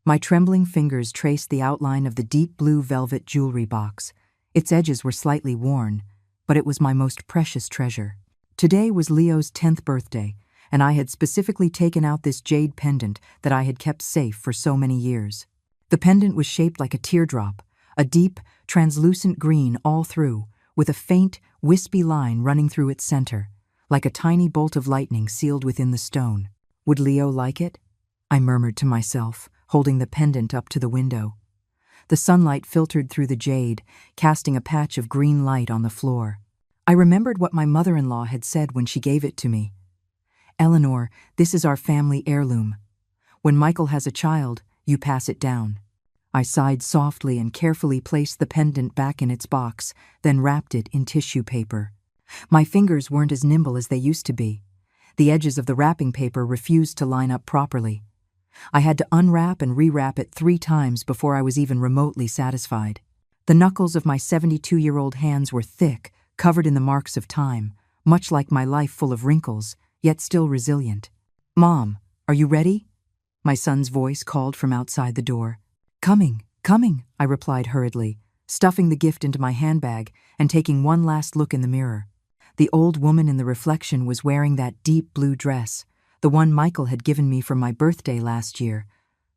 My trembling fingers traced the outline of the deep blue velvet jewelry box. Its edges were slightly worn, but it was my most precious treasure. Today was Leo's 10th birthday, and I had specifically taken out this jade pendant that I had kept safe for so many years. The pendant was shaped like a teardrop, a deep, translucent green all through, with a faint, wispy line running through its center, like a tiny bolt of lightning sealed within the stone. Would Leo like it? I murmured to myself, holding the pendant up to the window. The sunlight filtered through the jade, casting a patch of green light on the floor. I remembered what my mother-in-law had said when she gave it to me. "Eleanor, this is our family heirloom. When Michael has a child, you pass it down." I sighed softly and carefully placed the pendant back in its box, then wrapped it in tissue paper. My fingers weren't as nimble as they used to be. The edges of the wrapping paper refused to line up properly. I had to unwrap and rewrap it 3 times before I was even remotely satisfied. The knuckles of my 72-year-old hands were thick, covered in the marks of time, much like my life full of wrinkles, yet still resilient. "Mom, are you ready?" My son's voice called from outside the door. "Coming, coming," I replied hurriedly, stuffing the gift into my handbag and taking one last look in the mirror. The old woman in the reflection was wearing that deep blue dress, the one Michael had given me for my birthday last year,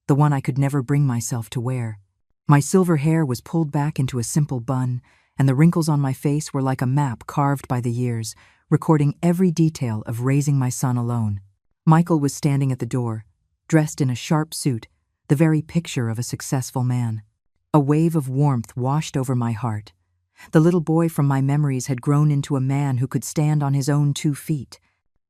the one I could never bring myself to wear. My silver hair was pulled back into a simple bun, and the wrinkles on my face were like a map carved by the years, recording every detail of raising my son alone. Michael was standing at the door, dressed in a sharp suit, the very picture of a successful man. A wave of warmth washed over my heart. The little boy from my memories had grown into a man who could stand on his own 2 feet.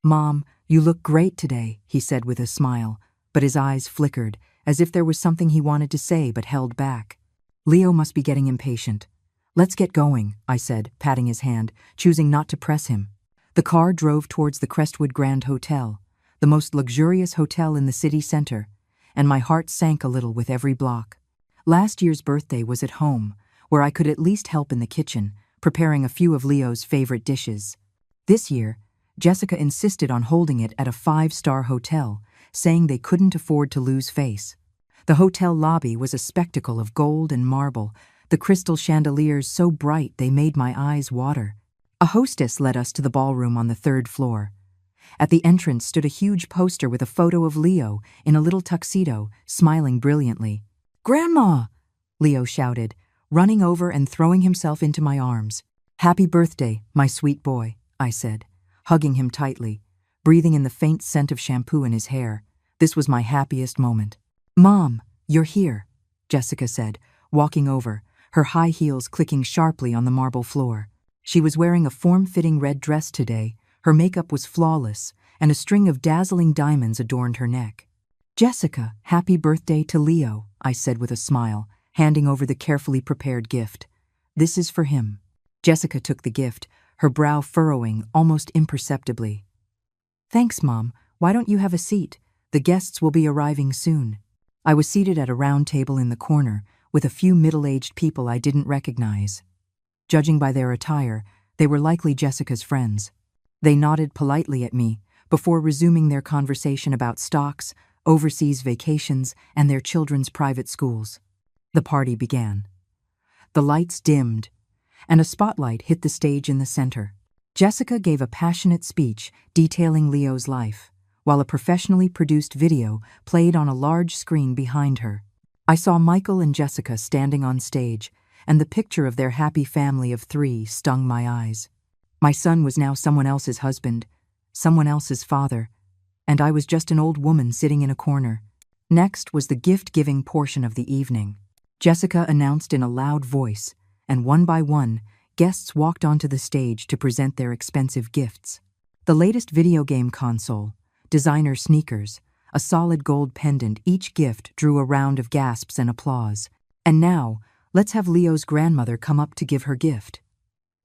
"Mom, you look great today," he said with a smile, but his eyes flickered, as if there was something he wanted to say but held back. Leo must be getting impatient. "Let's get going," I said, patting his hand, choosing not to press him. The car drove towards the Crestwood Grand Hotel, the most luxurious hotel in the city center, and my heart sank a little with every block. Last year's birthday was at home, where I could at least help in the kitchen, preparing a few of Leo's favorite dishes. This year, Jessica insisted on holding it at a 5-star hotel, saying they couldn't afford to lose face. The hotel lobby was a spectacle of gold and marble, the crystal chandeliers so bright they made my eyes water. A hostess led us to the ballroom on the 3rd floor. At the entrance stood a huge poster with a photo of Leo in a little tuxedo, smiling brilliantly. "Grandma!" Leo shouted, running over and throwing himself into my arms. "Happy birthday, my sweet boy," I said, hugging him tightly, breathing in the faint scent of shampoo in his hair. This was my happiest moment. "Mom, you're here," Jessica said, walking over, her high heels clicking sharply on the marble floor. She was wearing a form-fitting red dress today, her makeup was flawless, and a string of dazzling diamonds adorned her neck. "Jessica, happy birthday to Leo," I said with a smile, handing over the carefully prepared gift. "This is for him." Jessica took the gift, her brow furrowing almost imperceptibly. "Thanks, Mom. Why don't you have a seat? The guests will be arriving soon." I was seated at a round table in the corner, with a few middle-aged people I didn't recognize. Judging by their attire, they were likely Jessica's friends. They nodded politely at me before resuming their conversation about stocks, overseas vacations, and their children's private schools. The party began. The lights dimmed, and a spotlight hit the stage in the center. Jessica gave a passionate speech detailing Leo's life, while a professionally produced video played on a large screen behind her. I saw Michael and Jessica standing on stage, and the picture of their happy family of 3 stung my eyes. My son was now someone else's husband, someone else's father, and I was just an old woman sitting in a corner. Next was the gift-giving portion of the evening. Jessica announced in a loud voice, and one by one, guests walked onto the stage to present their expensive gifts. The latest video game console, designer sneakers, a solid gold pendant, each gift drew a round of gasps and applause. "And now, let's have Leo's grandmother come up to give her gift."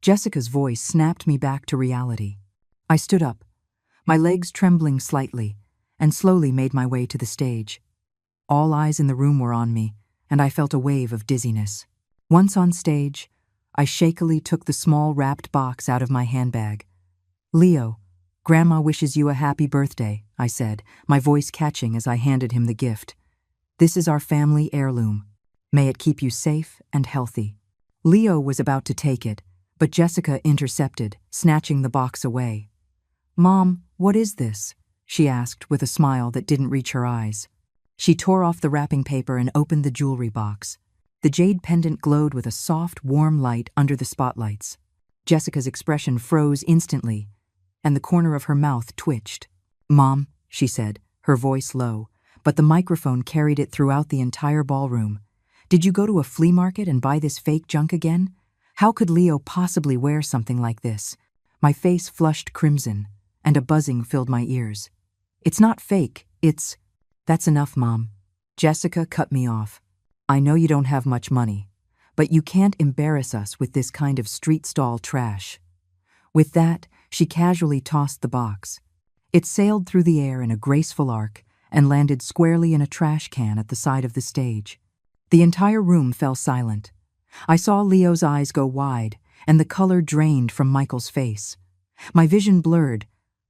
Jessica's voice snapped me back to reality. I stood up, my legs trembling slightly, and slowly made my way to the stage. All eyes in the room were on me, and I felt a wave of dizziness. Once on stage, I shakily took the small wrapped box out of my handbag. "Leo, Grandma wishes you a happy birthday," I said, my voice catching as I handed him the gift. This is our family heirloom. May it keep you safe and healthy." Leo was about to take it, but Jessica intercepted, snatching the box away. "Mom, what is this?" she asked with a smile that didn't reach her eyes. She tore off the wrapping paper and opened the jewelry box. The jade pendant glowed with a soft, warm light under the spotlights. Jessica's expression froze instantly, and the corner of her mouth twitched. "Mom," she said, her voice low, but the microphone carried it throughout the entire ballroom. "Did you go to a flea market and buy this fake junk again? How could Leo possibly wear something like this?" My face flushed crimson, and a buzzing filled my ears. "It's not fake, it's—" "That's enough, Mom." Jessica cut me off. "I know you don't have much money, but you can't embarrass us with this kind of street stall trash." With that, she casually tossed the box. It sailed through the air in a graceful arc and landed squarely in a trash can at the side of the stage. The entire room fell silent. I saw Leo's eyes go wide, and the color drained from Michael's face. My vision blurred,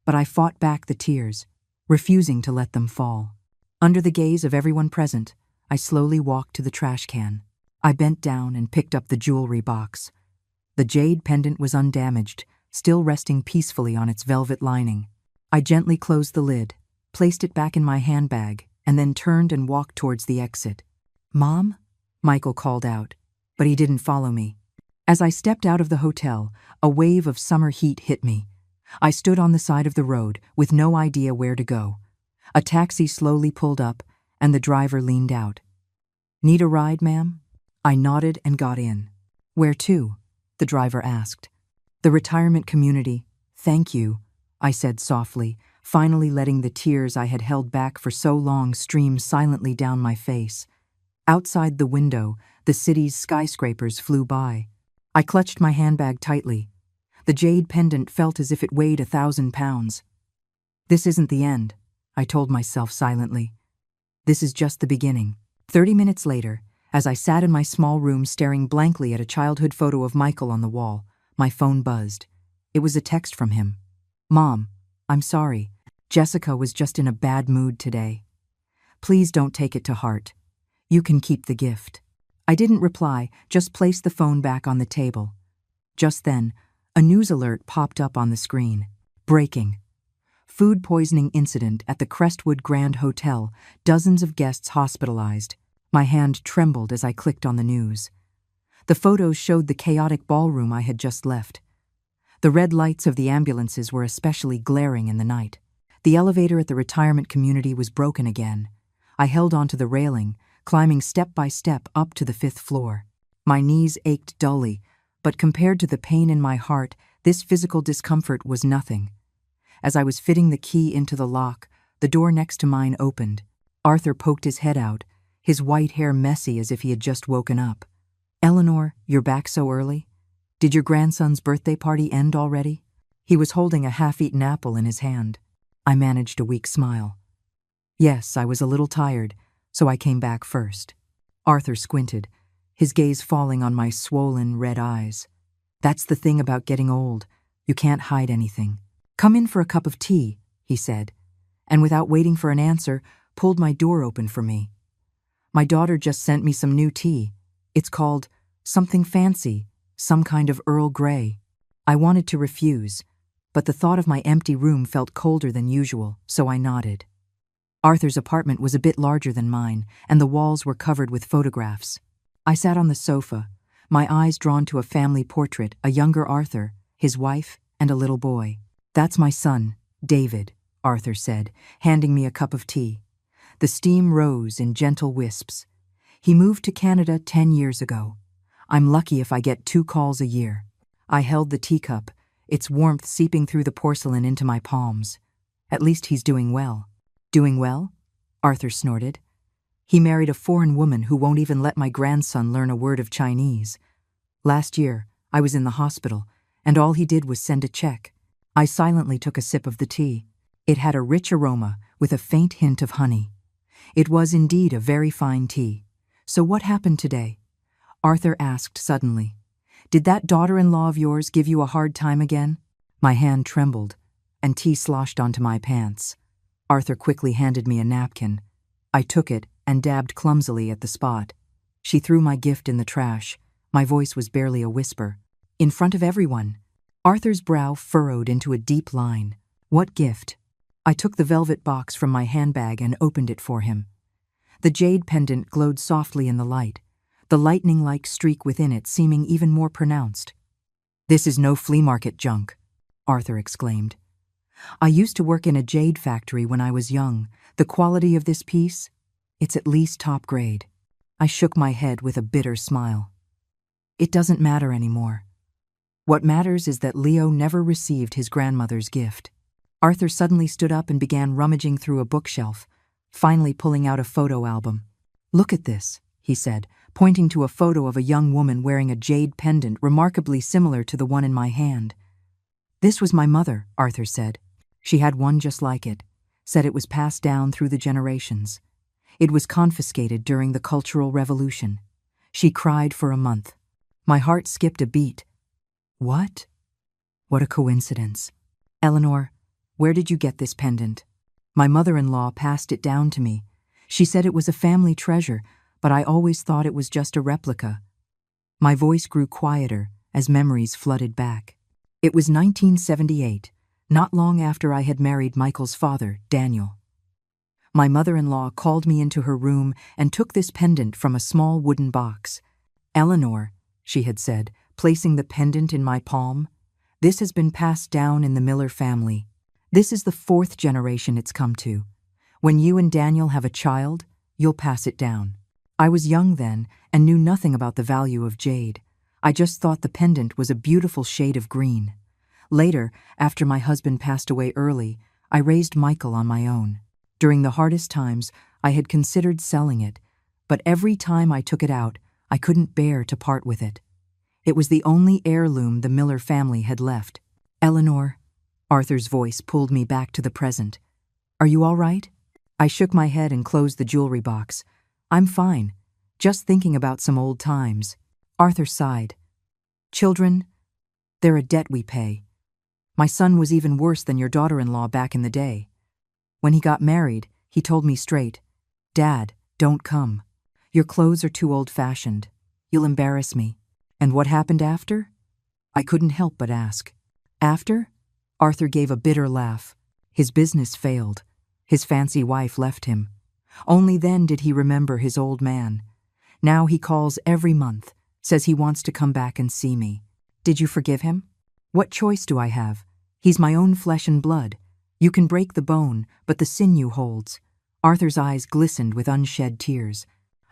but I fought back the tears, refusing to let them fall. Under the gaze of everyone present, I slowly walked to the trash can. I bent down and picked up the jewelry box. The jade pendant was undamaged, still resting peacefully on its velvet lining. I gently closed the lid, placed it back in my handbag, and then turned and walked towards the exit. "Mom?" Michael called out, but he didn't follow me. As I stepped out of the hotel, a wave of summer heat hit me. I stood on the side of the road with no idea where to go. A taxi slowly pulled up, and the driver leaned out. "Need a ride, ma'am?" I nodded and got in. "Where to?" the driver asked. "The retirement community. Thank you," I said softly, finally letting the tears I had held back for so long stream silently down my face. Outside the window, the city's skyscrapers flew by. I clutched my handbag tightly. The jade pendant felt as if it weighed 1,000 pounds. "This isn't the end," I told myself silently. "This is just the beginning." 30 minutes later, as I sat in my small room staring blankly at a childhood photo of Michael on the wall, my phone buzzed. It was a text from him. "Mom, I'm sorry. Jessica was just in a bad mood today. Please don't take it to heart. You can keep the gift." I didn't reply, just placed the phone back on the table. Just then, a news alert popped up on the screen. Breaking. Food poisoning incident at the Crestwood Grand Hotel, dozens of guests hospitalized. My hand trembled as I clicked on the news. The photos showed the chaotic ballroom I had just left. The red lights of the ambulances were especially glaring in the night. The elevator at the retirement community was broken again. I held onto the railing, climbing step by step up to the 5th floor. My knees ached dully, but compared to the pain in my heart, this physical discomfort was nothing. As I was fitting the key into the lock, the door next to mine opened. Arthur poked his head out, his white hair messy as if he had just woken up. "Eleanor, you're back so early? Did your grandson's birthday party end already?" He was holding a half-eaten apple in his hand. I managed a weak smile. "Yes, I was a little tired, so I came back first." Arthur squinted, his gaze falling on my swollen red eyes. "That's the thing about getting old. You can't hide anything. Come in for a cup of tea," he said, and without waiting for an answer, pulled my door open for me. "My daughter just sent me some new tea. It's called something fancy, some kind of Earl Grey." I wanted to refuse, but the thought of my empty room felt colder than usual, so I nodded. Arthur's apartment was a bit larger than mine, and the walls were covered with photographs. I sat on the sofa, my eyes drawn to a family portrait, a younger Arthur, his wife, and a little boy. "That's my son, David," Arthur said, handing me a cup of tea. The steam rose in gentle wisps. "He moved to Canada 10 years ago. I'm lucky if I get 2 calls a year." I held the teacup, its warmth seeping through the porcelain into my palms. "At least he's doing well." "Doing well?" Arthur snorted. "He married a foreign woman who won't even let my grandson learn a word of Chinese. Last year, I was in the hospital, and all he did was send a check." I silently took a sip of the tea. It had a rich aroma with a faint hint of honey. It was indeed a very fine tea. "So what happened today?" Arthur asked suddenly. "Did that daughter-in-law of yours give you a hard time again?" My hand trembled, and tea sloshed onto my pants. Arthur quickly handed me a napkin. I took it and dabbed clumsily at the spot. She threw my gift in the trash. My voice was barely a whisper. In front of everyone. Arthur's brow furrowed into a deep line. What gift? I took the velvet box from my handbag and opened it for him. The jade pendant glowed softly in the light, the lightning-like streak within it seeming even more pronounced. "This is no flea market junk," Arthur exclaimed. "I used to work in a jade factory when I was young. The quality of this piece? It's at least top grade." I shook my head with a bitter smile. "It doesn't matter anymore. What matters is that Leo never received his grandmother's gift." Arthur suddenly stood up and began rummaging through a bookshelf, finally pulling out a photo album. "Look at this," he said, pointing to a photo of a young woman wearing a jade pendant remarkably similar to the one in my hand. "This was my mother," Arthur said. "She had one just like it, said it was passed down through the generations. It was confiscated during the Cultural Revolution. She cried for a month. My heart skipped a beat. What? What a coincidence. Eleanor, where did you get this pendant?" "My mother-in-law passed it down to me. She said it was a family treasure, but I always thought it was just a replica." My voice grew quieter as memories flooded back. It was 1978, not long after I had married Michael's father, Daniel. My mother-in-law called me into her room and took this pendant from a small wooden box. "Eleanor," she had said, placing the pendant in my palm, "this has been passed down in the Miller family. This is the 4th generation it's come to. When you and Daniel have a child, you'll pass it down." I was young then and knew nothing about the value of jade. I just thought the pendant was a beautiful shade of green. Later, after my husband passed away early, I raised Michael on my own. During the hardest times, I had considered selling it, but every time I took it out, I couldn't bear to part with it. It was the only heirloom the Miller family had left. "Eleanor," Arthur's voice pulled me back to the present. "Are you all right?" I shook my head and closed the jewelry box. "I'm fine, just thinking about some old times." Arthur sighed. "Children, they're a debt we pay. My son was even worse than your daughter-in-law back in the day. When he got married, he told me straight, 'Dad, don't come. Your clothes are too old-fashioned. You'll embarrass me.' And what happened after?" I couldn't help but ask. "After?" Arthur gave a bitter laugh. "His business failed. His fancy wife left him. Only then did he remember his old man. Now he calls every month, says he wants to come back and see me. Did you forgive him? What choice do I have? He's my own flesh and blood. You can break the bone, but the sinew holds." Arthur's eyes glistened with unshed tears.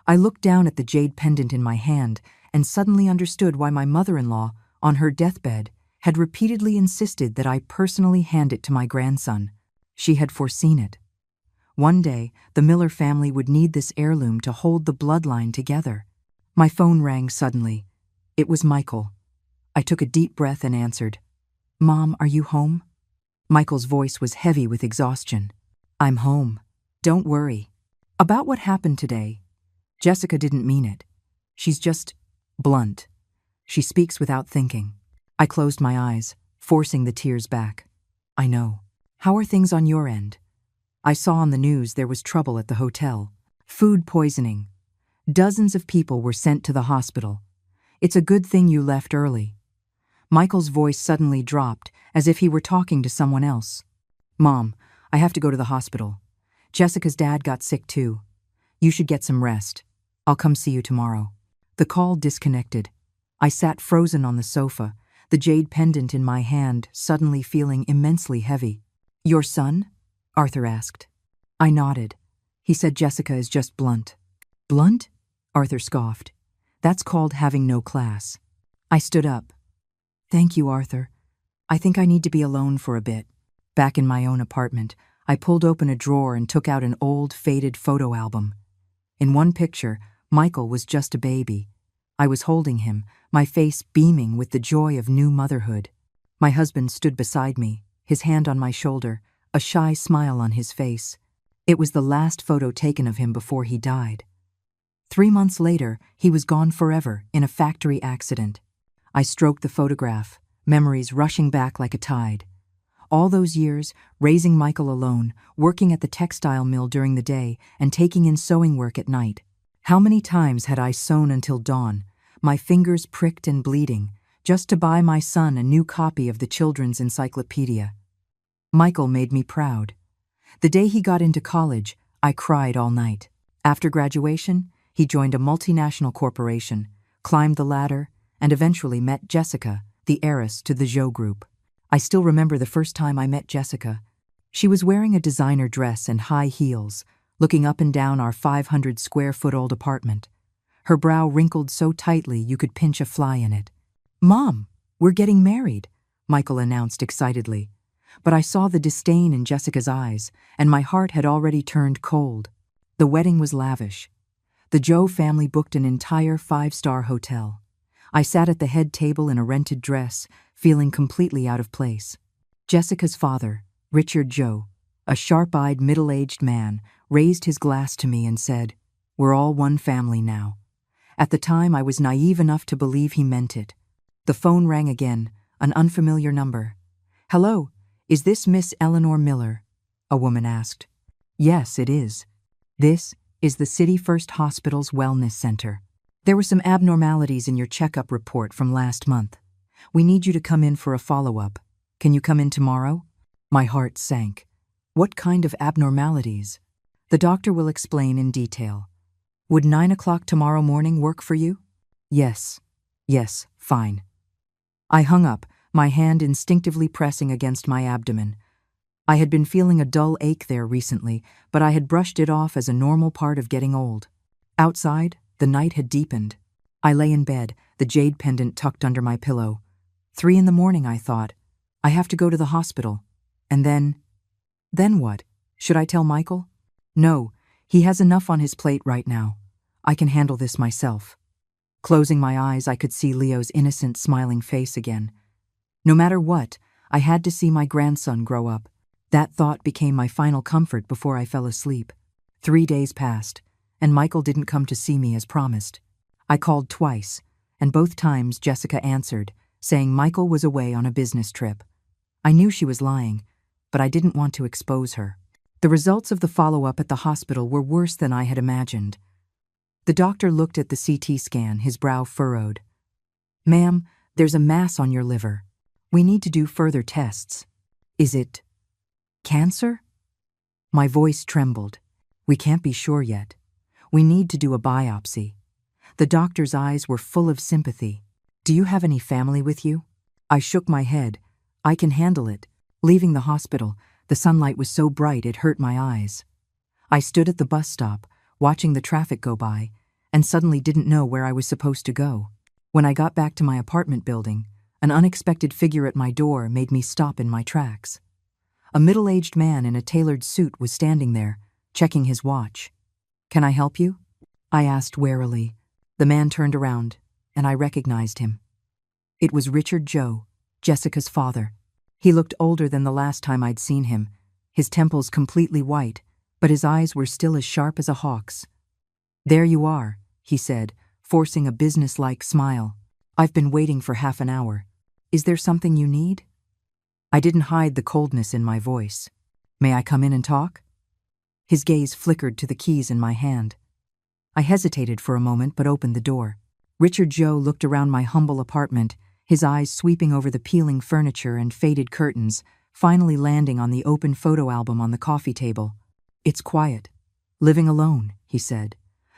I looked down at the jade pendant in my hand and suddenly understood why my mother-in-law, on her deathbed, had repeatedly insisted that I personally hand it to my grandson. She had foreseen it. One day, the Miller family would need this heirloom to hold the bloodline together. My phone rang suddenly. It was Michael. I took a deep breath and answered. "Mom, are you home?" Michael's voice was heavy with exhaustion. "I'm home. Don't worry. About what happened today, Jessica didn't mean it. She's just blunt. She speaks without thinking." I closed my eyes, forcing the tears back. "I know. How are things on your end? I saw on the news there was trouble at the hotel. Food poisoning. Dozens of people were sent to the hospital. It's a good thing you left early." Michael's voice suddenly dropped, as if he were talking to someone else. "Mom, I have to go to the hospital. Jessica's dad got sick too. You should get some rest. I'll come see you tomorrow." The call disconnected. I sat frozen on the sofa, the jade pendant in my hand, suddenly feeling immensely heavy. "Your son?" Arthur asked. I nodded. He said Jessica is just blunt. "Blunt?" Arthur scoffed. "That's called having no class." I stood up. "Thank you, Arthur. I think I need to be alone for a bit." Back in my own apartment, I pulled open a drawer and took out an old, faded photo album. In one picture, Michael was just a baby. I was holding him, my face beaming with the joy of new motherhood. My husband stood beside me, his hand on my shoulder, a shy smile on his face. It was the last photo taken of him before he died. 3 months later, he was gone forever in a factory accident. I stroked the photograph, memories rushing back like a tide. All those years, raising Michael alone, working at the textile mill during the day, and taking in sewing work at night. How many times had I sewn until dawn, my fingers pricked and bleeding, just to buy my son a new copy of the children's encyclopedia? Michael made me proud. The day he got into college, I cried all night. After graduation, he joined a multinational corporation, climbed the ladder, and eventually met Jessica, the heiress to the Zhou Group. I still remember the first time I met Jessica. She was wearing a designer dress and high heels, looking up and down our 500-square-foot-old apartment. Her brow wrinkled so tightly you could pinch a fly in it. "Mom, we're getting married," Michael announced excitedly. But I saw the disdain in Jessica's eyes, and my heart had already turned cold. The wedding was lavish. The Zhou family booked an entire 5-star hotel. I sat at the head table in a rented dress, feeling completely out of place. Jessica's father, Richard Zhou, a sharp-eyed, middle-aged man, raised his glass to me and said, "We're all one family now." At the time, I was naive enough to believe he meant it. The phone rang again, an unfamiliar number. "Hello, is this Miss Eleanor Miller?" a woman asked. "Yes, it is. This is the City First Hospital's Wellness Center. There were some abnormalities in your checkup report from last month. We need you to come in for a follow-up. Can you come in tomorrow?" My heart sank. What kind of abnormalities? "The doctor will explain in detail." "Would 9 o'clock tomorrow morning work for you?" Yes, fine." I hung up, my hand instinctively pressing against my abdomen. I had been feeling a dull ache there recently, but I had brushed it off as a normal part of getting old. Outside, the night had deepened. I lay in bed, the jade pendant tucked under my pillow. 3 in the morning, I thought. I have to go to the hospital. And then what? Should I tell Michael? No, he has enough on his plate right now. I can handle this myself. Closing my eyes, I could see Leo's innocent, smiling face again. No matter what, I had to see my grandson grow up. That thought became my final comfort before I fell asleep. 3 days passed, and Michael didn't come to see me as promised. I called twice, and both times Jessica answered, saying Michael was away on a business trip. I knew she was lying, but I didn't want to expose her. The results of the follow-up at the hospital were worse than I had imagined. The doctor looked at the CT scan, his brow furrowed. "Ma'am, there's a mass on your liver. We need to do further tests." "Is it cancer?" My voice trembled. "We can't be sure yet. We need to do a biopsy." The doctor's eyes were full of sympathy. "Do you have any family with you?" I shook my head. "I can handle it." Leaving the hospital, the sunlight was so bright it hurt my eyes. I stood at the bus stop, watching the traffic go by, and suddenly didn't know where I was supposed to go. When I got back to my apartment building, an unexpected figure at my door made me stop in my tracks. A middle-aged man in a tailored suit was standing there, checking his watch. "Can I help you?" I asked warily. The man turned around, and I recognized him. It was Richard Zhou, Jessica's father. He looked older than the last time I'd seen him, his temples completely white, but his eyes were still as sharp as a hawk's. "There you are," he said, forcing a business-like smile. "I've been waiting for half an hour. Is there something you need?" I didn't hide the coldness in my voice. "May I come in and talk?" His gaze flickered to the keys in my hand. I hesitated for a moment but opened the door. Richard Zhou looked around my humble apartment, his eyes sweeping over the peeling furniture and faded curtains, finally landing on the open photo album on the coffee table. "It's quiet. Living alone," he said,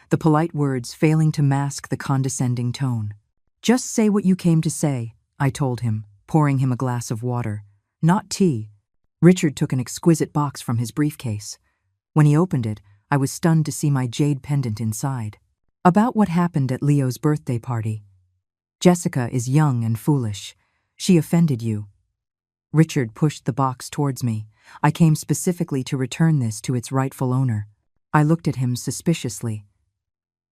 the polite words failing to mask the condescending tone. "Just say what you came to say," I told him, pouring him a glass of water. "Not tea." Richard took an exquisite box from his briefcase. When he opened it, I was stunned to see my jade pendant inside. "About what happened at Leo's birthday party. Jessica is young and foolish. She offended you." Richard pushed the box towards me. I came specifically to return this to its rightful owner. I looked at him suspiciously.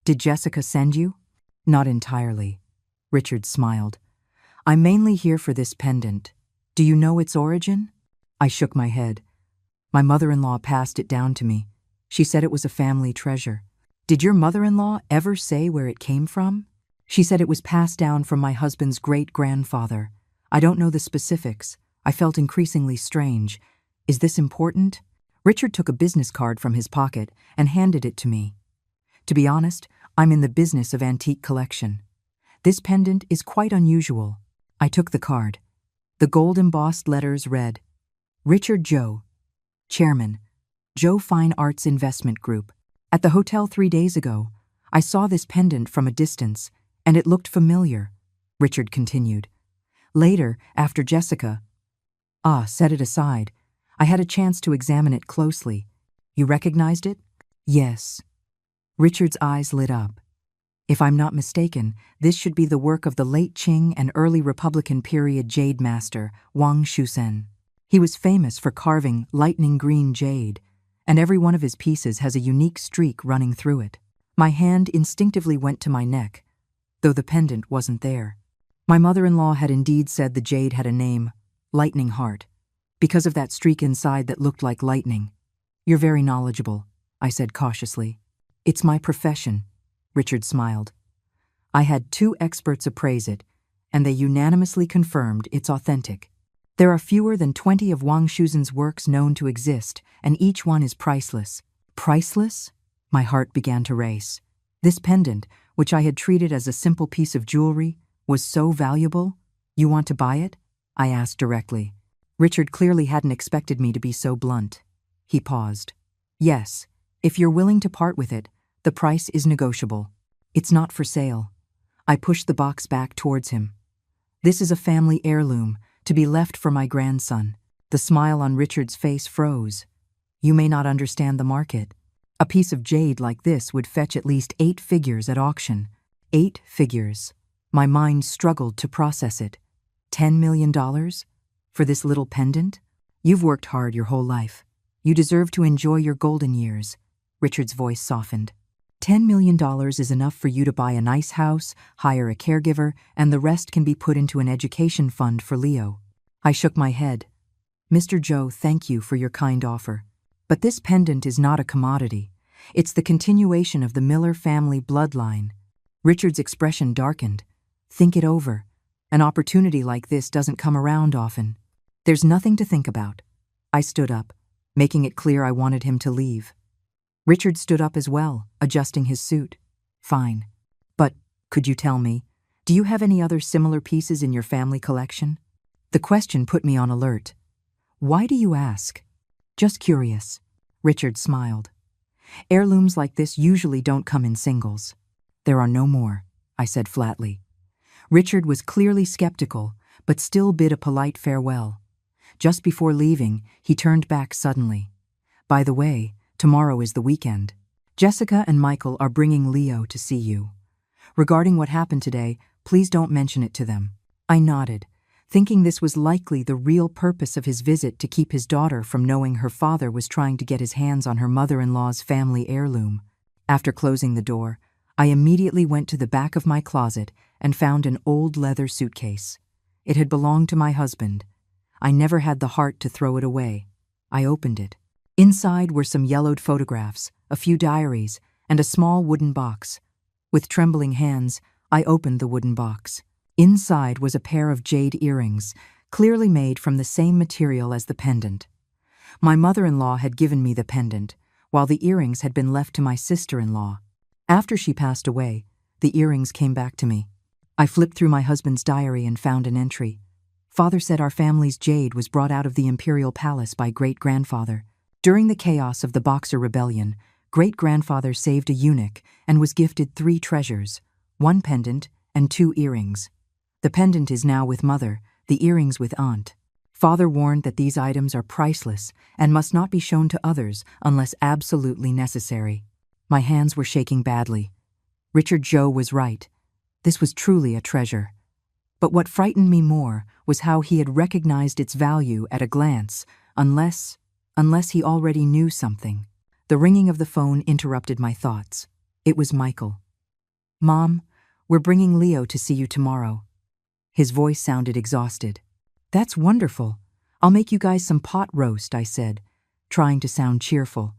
"Did Jessica send you?" "Not entirely." Richard smiled. "I'm mainly here for this pendant. Do you know its origin?" I shook my head. "My mother-in-law passed it down to me. She said it was a family treasure." "Did your mother-in-law ever say where it came from?" "She said it was passed down from my husband's great-grandfather. I don't know the specifics. I felt increasingly strange. Is this important? Richard took a business card from his pocket and handed it to me. To be honest, I'm in the business of antique collection. This pendant is quite unusual. I took the card. The gold-embossed letters read, Richard Joe, Chairman, Joe Fine Arts Investment Group. At the hotel 3 days ago, I saw this pendant from a distance, and it looked familiar, Richard continued. Later, after Jessica set it aside, I had a chance to examine it closely. You recognized it? Yes. Richard's eyes lit up. If I'm not mistaken, this should be the work of the late Qing and early Republican period jade master, Wang Shusen. He was famous for carving lightning green jade, and every one of his pieces has a unique streak running through it. My hand instinctively went to my neck, though the pendant wasn't there. My mother-in-law had indeed said the jade had a name, Lightning Heart, because of that streak inside that looked like lightning. You're very knowledgeable, I said cautiously. It's my profession, Richard smiled. I had 2 experts appraise it, and they unanimously confirmed it's authentic. There are fewer than 20 of Wang Shusen's works known to exist, and each one is priceless. Priceless? My heart began to race. This pendant, which I had treated as a simple piece of jewelry, was so valuable. You want to buy it? I asked directly. Richard clearly hadn't expected me to be so blunt. He paused. Yes, if you're willing to part with it, the price is negotiable. It's not for sale. I pushed the box back towards him. This is a family heirloom, to be left for my grandson. The smile on Richard's face froze. You may not understand the market. A piece of jade like this would fetch at least 8 figures at auction. 8 figures. My mind struggled to process it. $10 million? For this little pendant? You've worked hard your whole life. You deserve to enjoy your golden years. Richard's voice softened. $10 million is enough for you to buy a nice house, hire a caregiver, and the rest can be put into an education fund for Leo. I shook my head. Mr. Joe, thank you for your kind offer. But this pendant is not a commodity. It's the continuation of the Miller family bloodline. Richard's expression darkened. Think it over. An opportunity like this doesn't come around often. There's nothing to think about. I stood up, making it clear I wanted him to leave. Richard stood up as well, adjusting his suit. Fine. But, could you tell me, do you have any other similar pieces in your family collection? The question put me on alert. Why do you ask? Just curious. Richard smiled. Heirlooms like this usually don't come in singles. There are no more, I said flatly. Richard was clearly skeptical, but still bid a polite farewell. Just before leaving, he turned back suddenly. By the way, tomorrow is the weekend. Jessica and Michael are bringing Leo to see you. Regarding what happened today, please don't mention it to them. I nodded, thinking this was likely the real purpose of his visit, to keep his daughter from knowing her father was trying to get his hands on her mother-in-law's family heirloom. After closing the door, I immediately went to the back of my closet and found an old leather suitcase. It had belonged to my husband. I never had the heart to throw it away. I opened it. Inside were some yellowed photographs, a few diaries, and a small wooden box. With trembling hands, I opened the wooden box. Inside was a pair of jade earrings, clearly made from the same material as the pendant. My mother-in-law had given me the pendant, while the earrings had been left to my sister-in-law. After she passed away, the earrings came back to me. I flipped through my husband's diary and found an entry. Father said our family's jade was brought out of the imperial palace by great-grandfather. During the chaos of the Boxer Rebellion, great-grandfather saved a eunuch and was gifted 3 treasures, 1 pendant and 2 earrings. The pendant is now with mother, the earrings with aunt. Father warned that these items are priceless and must not be shown to others unless absolutely necessary. My hands were shaking badly. Richard Joe was right. This was truly a treasure. But what frightened me more was how he had recognized its value at a glance, unless he already knew something. The ringing of the phone interrupted my thoughts. It was Michael. Mom, we're bringing Leo to see you tomorrow. His voice sounded exhausted. That's wonderful. I'll make you guys some pot roast, I said, trying to sound cheerful.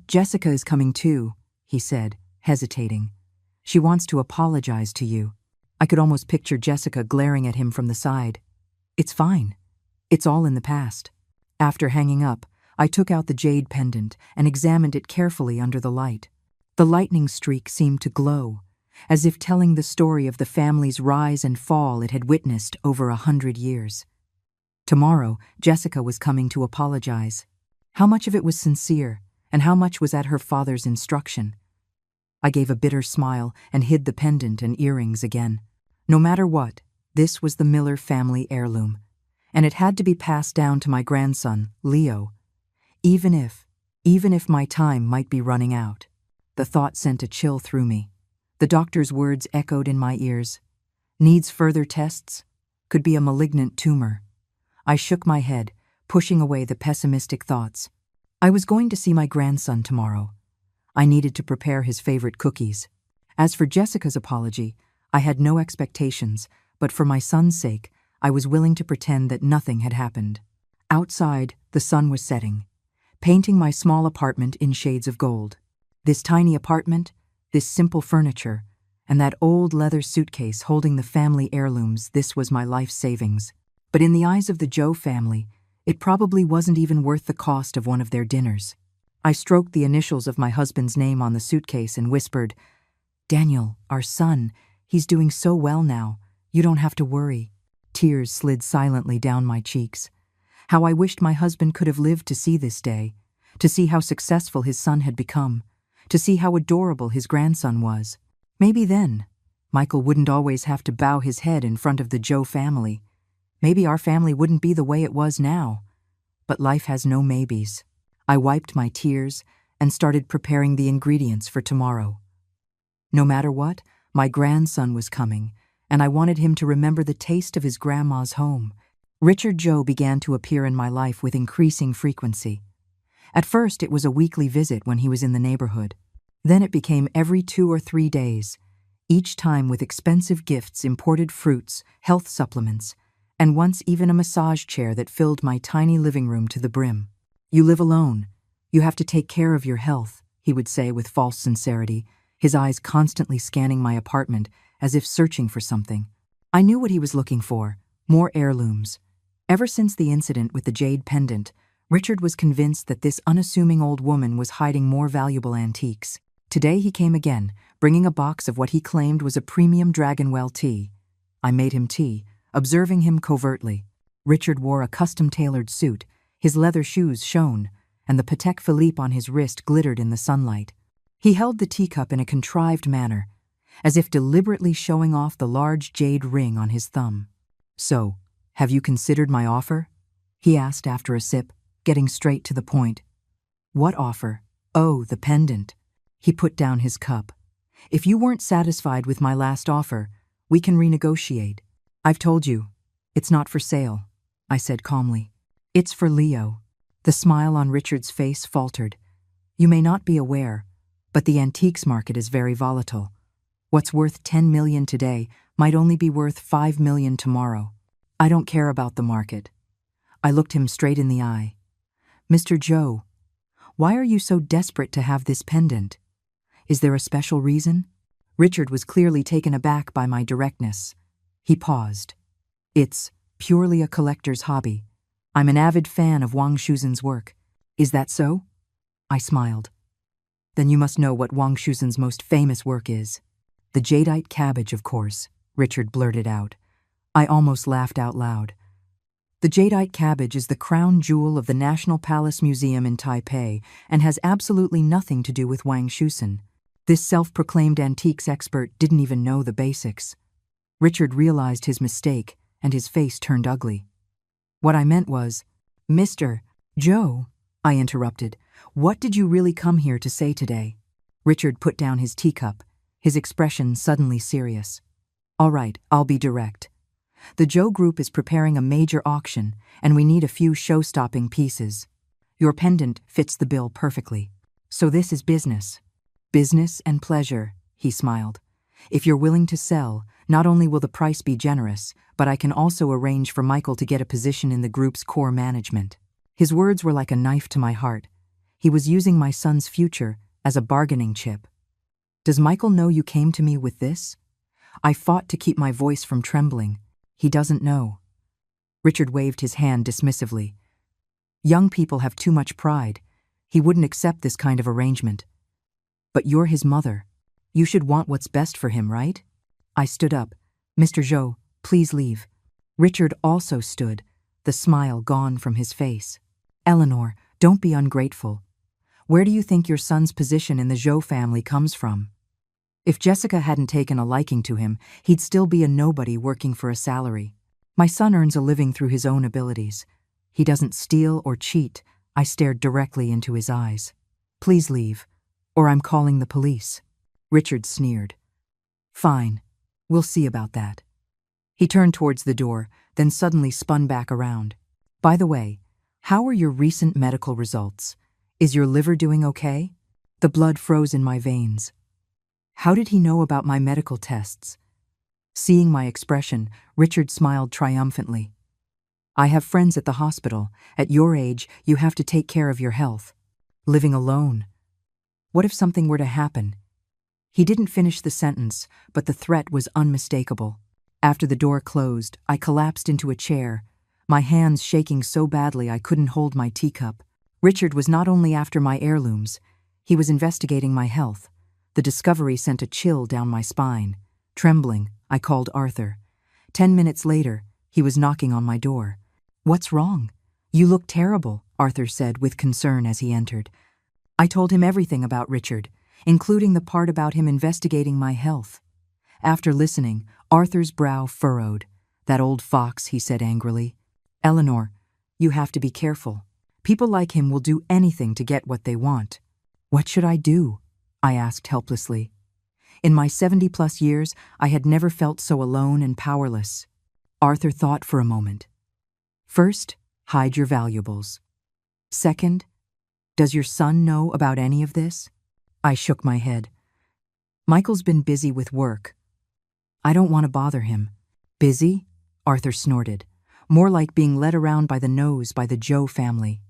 Jessica is coming too, he said, hesitating. She wants to apologize to you. I could almost picture Jessica glaring at him from the side. It's fine. It's all in the past. After hanging up, I took out the jade pendant and examined it carefully under the light. The lightning streak seemed to glow, as if telling the story of the family's rise and fall it had witnessed over 100 years. Tomorrow, Jessica was coming to apologize. How much of it was sincere, and how much was at her father's instruction? I gave a bitter smile and hid the pendant and earrings again. No matter what, this was the Miller family heirloom, and it had to be passed down to my grandson, Leo, even if my time might be running out. The thought sent a chill through me. The doctor's words echoed in my ears. Needs further tests? Could be a malignant tumor. I shook my head, pushing away the pessimistic thoughts. I was going to see my grandson tomorrow. I needed to prepare his favorite cookies. As for Jessica's apology, I had no expectations, but for my son's sake, I was willing to pretend that nothing had happened. Outside, the sun was setting, painting my small apartment in shades of gold. This tiny apartment, this simple furniture, and that old leather suitcase holding the family heirlooms, this was my life savings. But in the eyes of the Joe family, it probably wasn't even worth the cost of one of their dinners. I stroked the initials of my husband's name on the suitcase and whispered, "Daniel, our son, he's doing so well now. You don't have to worry." Tears slid silently down my cheeks. How I wished my husband could have lived to see this day, to see how successful his son had become, to see how adorable his grandson was. Maybe then, Michael wouldn't always have to bow his head in front of the Joe family. Maybe our family wouldn't be the way it was now. But life has no maybes. I wiped my tears and started preparing the ingredients for tomorrow. No matter what, my grandson was coming, and I wanted him to remember the taste of his grandma's home. Richard Joe began to appear in my life with increasing frequency. At first, it was a weekly visit when he was in the neighborhood. Then it became every 2 or 3 days, each time with expensive gifts, imported fruits, health supplements, and once even a massage chair that filled my tiny living room to the brim. "You live alone. You have to take care of your health," he would say with false sincerity, his eyes constantly scanning my apartment as if searching for something. I knew what he was looking for: more heirlooms. Ever since the incident with the jade pendant, Richard was convinced that this unassuming old woman was hiding more valuable antiques. Today he came again, bringing a box of what he claimed was a premium Dragonwell tea. I made him tea, observing him covertly. Richard wore a custom-tailored suit, his leather shoes shone, and the Patek Philippe on his wrist glittered in the sunlight. He held the teacup in a contrived manner, as if deliberately showing off the large jade ring on his thumb. "So, have you considered my offer?" he asked after a sip, getting straight to the point. "What offer?" "Oh, the pendant." He put down his cup. "If you weren't satisfied with my last offer, we can renegotiate. I've told you, it's not for sale," I said calmly. "It's for Leo." The smile on Richard's face faltered. "You may not be aware, but the antiques market is very volatile. What's worth 10 million today might only be worth 5 million tomorrow. I don't care about the market." I looked him straight in the eye. "Mr. Joe, why are you so desperate to have this pendant? Is there a special reason?" Richard was clearly taken aback by my directness. He paused. "It's purely a collector's hobby. I'm an avid fan of Wang Shuzhen's work." "Is that so?" I smiled. "Then you must know what Wang Shuzhen's most famous work is." "The jadeite cabbage, of course," Richard blurted out. I almost laughed out loud. The jadeite cabbage is the crown jewel of the National Palace Museum in Taipei and has absolutely nothing to do with Wang Shuzhen. This self-proclaimed antiques expert didn't even know the basics. Richard realized his mistake, and his face turned ugly. "What I meant was, Mr. Joe," I interrupted, "what did you really come here to say today?" Richard put down his teacup, his expression suddenly serious. "All right, I'll be direct. The Joe Group is preparing a major auction, and we need a few show-stopping pieces. Your pendant fits the bill perfectly. So this is business. Business and pleasure," he smiled. "If you're willing to sell, not only will the price be generous, but I can also arrange for Michael to get a position in the group's core management." His words were like a knife to my heart. He was using my son's future as a bargaining chip. "Does Michael know you came to me with this?" I fought to keep my voice from trembling. "He doesn't know." Richard waved his hand dismissively. Young people have too much pride. He wouldn't accept this kind of arrangement. But you're his mother. You should want what's best for him, right? I stood up. Mr. Zhou, please leave. Richard also stood, the smile gone from his face. Eleanor, don't be ungrateful. Where do you think your son's position in the Zhou family comes from? If Jessica hadn't taken a liking to him, he'd still be a nobody working for a salary. My son earns a living through his own abilities. He doesn't steal or cheat. I stared directly into his eyes. Please leave, or I'm calling the police. Richard sneered. Fine, we'll see about that. He turned towards the door, then suddenly spun back around. By the way, how are your recent medical results? Is your liver doing okay? The blood froze in my veins. How did he know about my medical tests? Seeing my expression, Richard smiled triumphantly. I have friends at the hospital. At your age, you have to take care of your health. Living alone. What if something were to happen? He didn't finish the sentence, but the threat was unmistakable. After the door closed, I collapsed into a chair, my hands shaking so badly I couldn't hold my teacup. Richard was not only after my heirlooms, he was investigating my health. The discovery sent a chill down my spine. Trembling, I called Arthur. 10 minutes later, he was knocking on my door. What's wrong? You look terrible, Arthur said with concern as he entered. I told him everything about Richard, including the part about him investigating my health. After listening, Arthur's brow furrowed. That old fox, he said angrily. Eleanor, you have to be careful. People like him will do anything to get what they want. What should I do? I asked helplessly. In my 70-plus years, I had never felt so alone and powerless. Arthur thought for a moment. First, hide your valuables. Second, does your son know about any of this? I shook my head. Michael's been busy with work. I don't want to bother him. Busy? Arthur snorted. More like being led around by the nose by the Zhou family.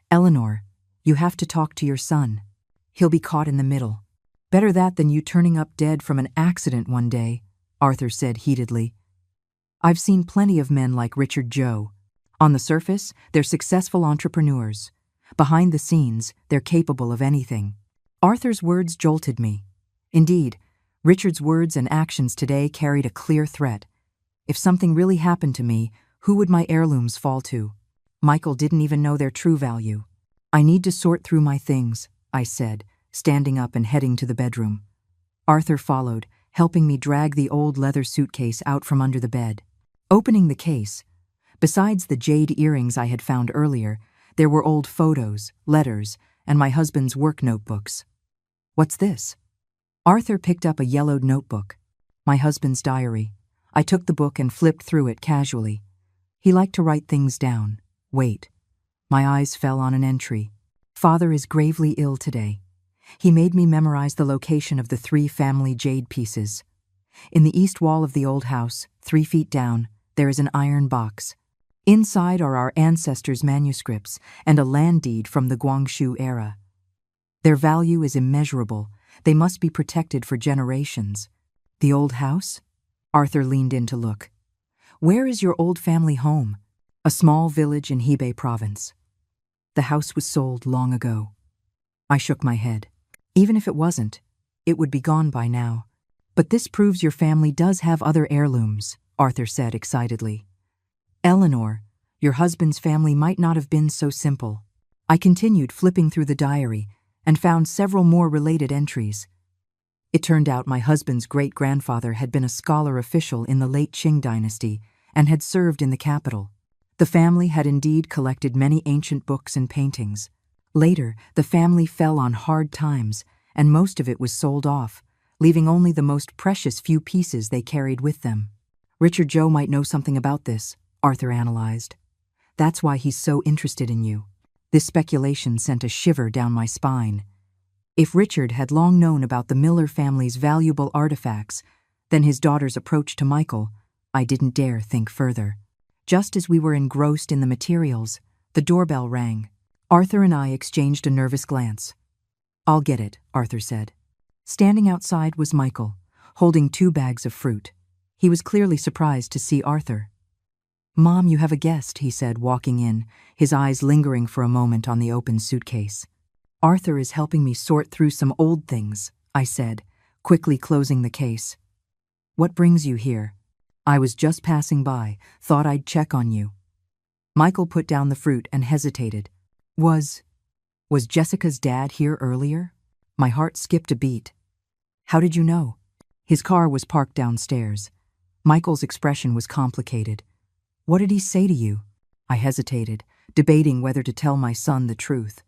Eleanor, you have to talk to your son. He'll be caught in the middle. Better that than you turning up dead from an accident one day, Arthur said heatedly. I've seen plenty of men like Richard Zhou. On the surface, they're successful entrepreneurs. Behind the scenes, they're capable of anything. Arthur's words jolted me. Indeed, Richard's words and actions today carried a clear threat. If something really happened to me, who would my heirlooms fall to? Michael didn't even know their true value. I need to sort through my things, I said, standing up and heading to the bedroom. Arthur followed, helping me drag the old leather suitcase out from under the bed. Opening the case, besides the jade earrings I had found earlier, there were old photos, letters, and my husband's work notebooks. What's this? Arthur picked up a yellowed notebook. My husband's diary. I took the book and flipped through it casually. He liked to write things down. Wait. My eyes fell on an entry. Father is gravely ill today. He made me memorize the location of the 3 family jade pieces. In the east wall of the old house, 3 feet down, there is an iron box. Inside are our ancestors' manuscripts and a land deed from the Guangxu era. Their value is immeasurable. They must be protected for generations. The old house? Arthur leaned in to look. Where is your old family home? A small village in Hebei province. The house was sold long ago. I shook my head. Even if it wasn't, it would be gone by now. But this proves your family does have other heirlooms, Arthur said excitedly. Eleanor, your husband's family might not have been so simple. I continued flipping through the diary and found several more related entries. It turned out my husband's great-grandfather had been a scholar official in the late Qing dynasty and had served in the capital. The family had indeed collected many ancient books and paintings. Later, the family fell on hard times, and most of it was sold off, leaving only the most precious few pieces they carried with them. Richard Zhou might know something about this, Arthur analyzed. That's why he's so interested in you. This speculation sent a shiver down my spine. If Richard had long known about the Miller family's valuable artifacts, then his daughter's approach to Michael, I didn't dare think further. Just as we were engrossed in the materials, the doorbell rang. Arthur and I exchanged a nervous glance. I'll get it, Arthur said. Standing outside was Michael, holding 2 bags of fruit. He was clearly surprised to see Arthur. "Mom, you have a guest," he said, walking in, his eyes lingering for a moment on the open suitcase. "Arthur is helping me sort through some old things," I said, quickly closing the case. "What brings you here?" "I was just passing by, thought I'd check on you." Michael put down the fruit and hesitated. Was Jessica's dad here earlier?" My heart skipped a beat. "How did you know?" "His car was parked downstairs." Michael's expression was complicated. "What did he say to you?" I hesitated, debating whether to tell my son the truth.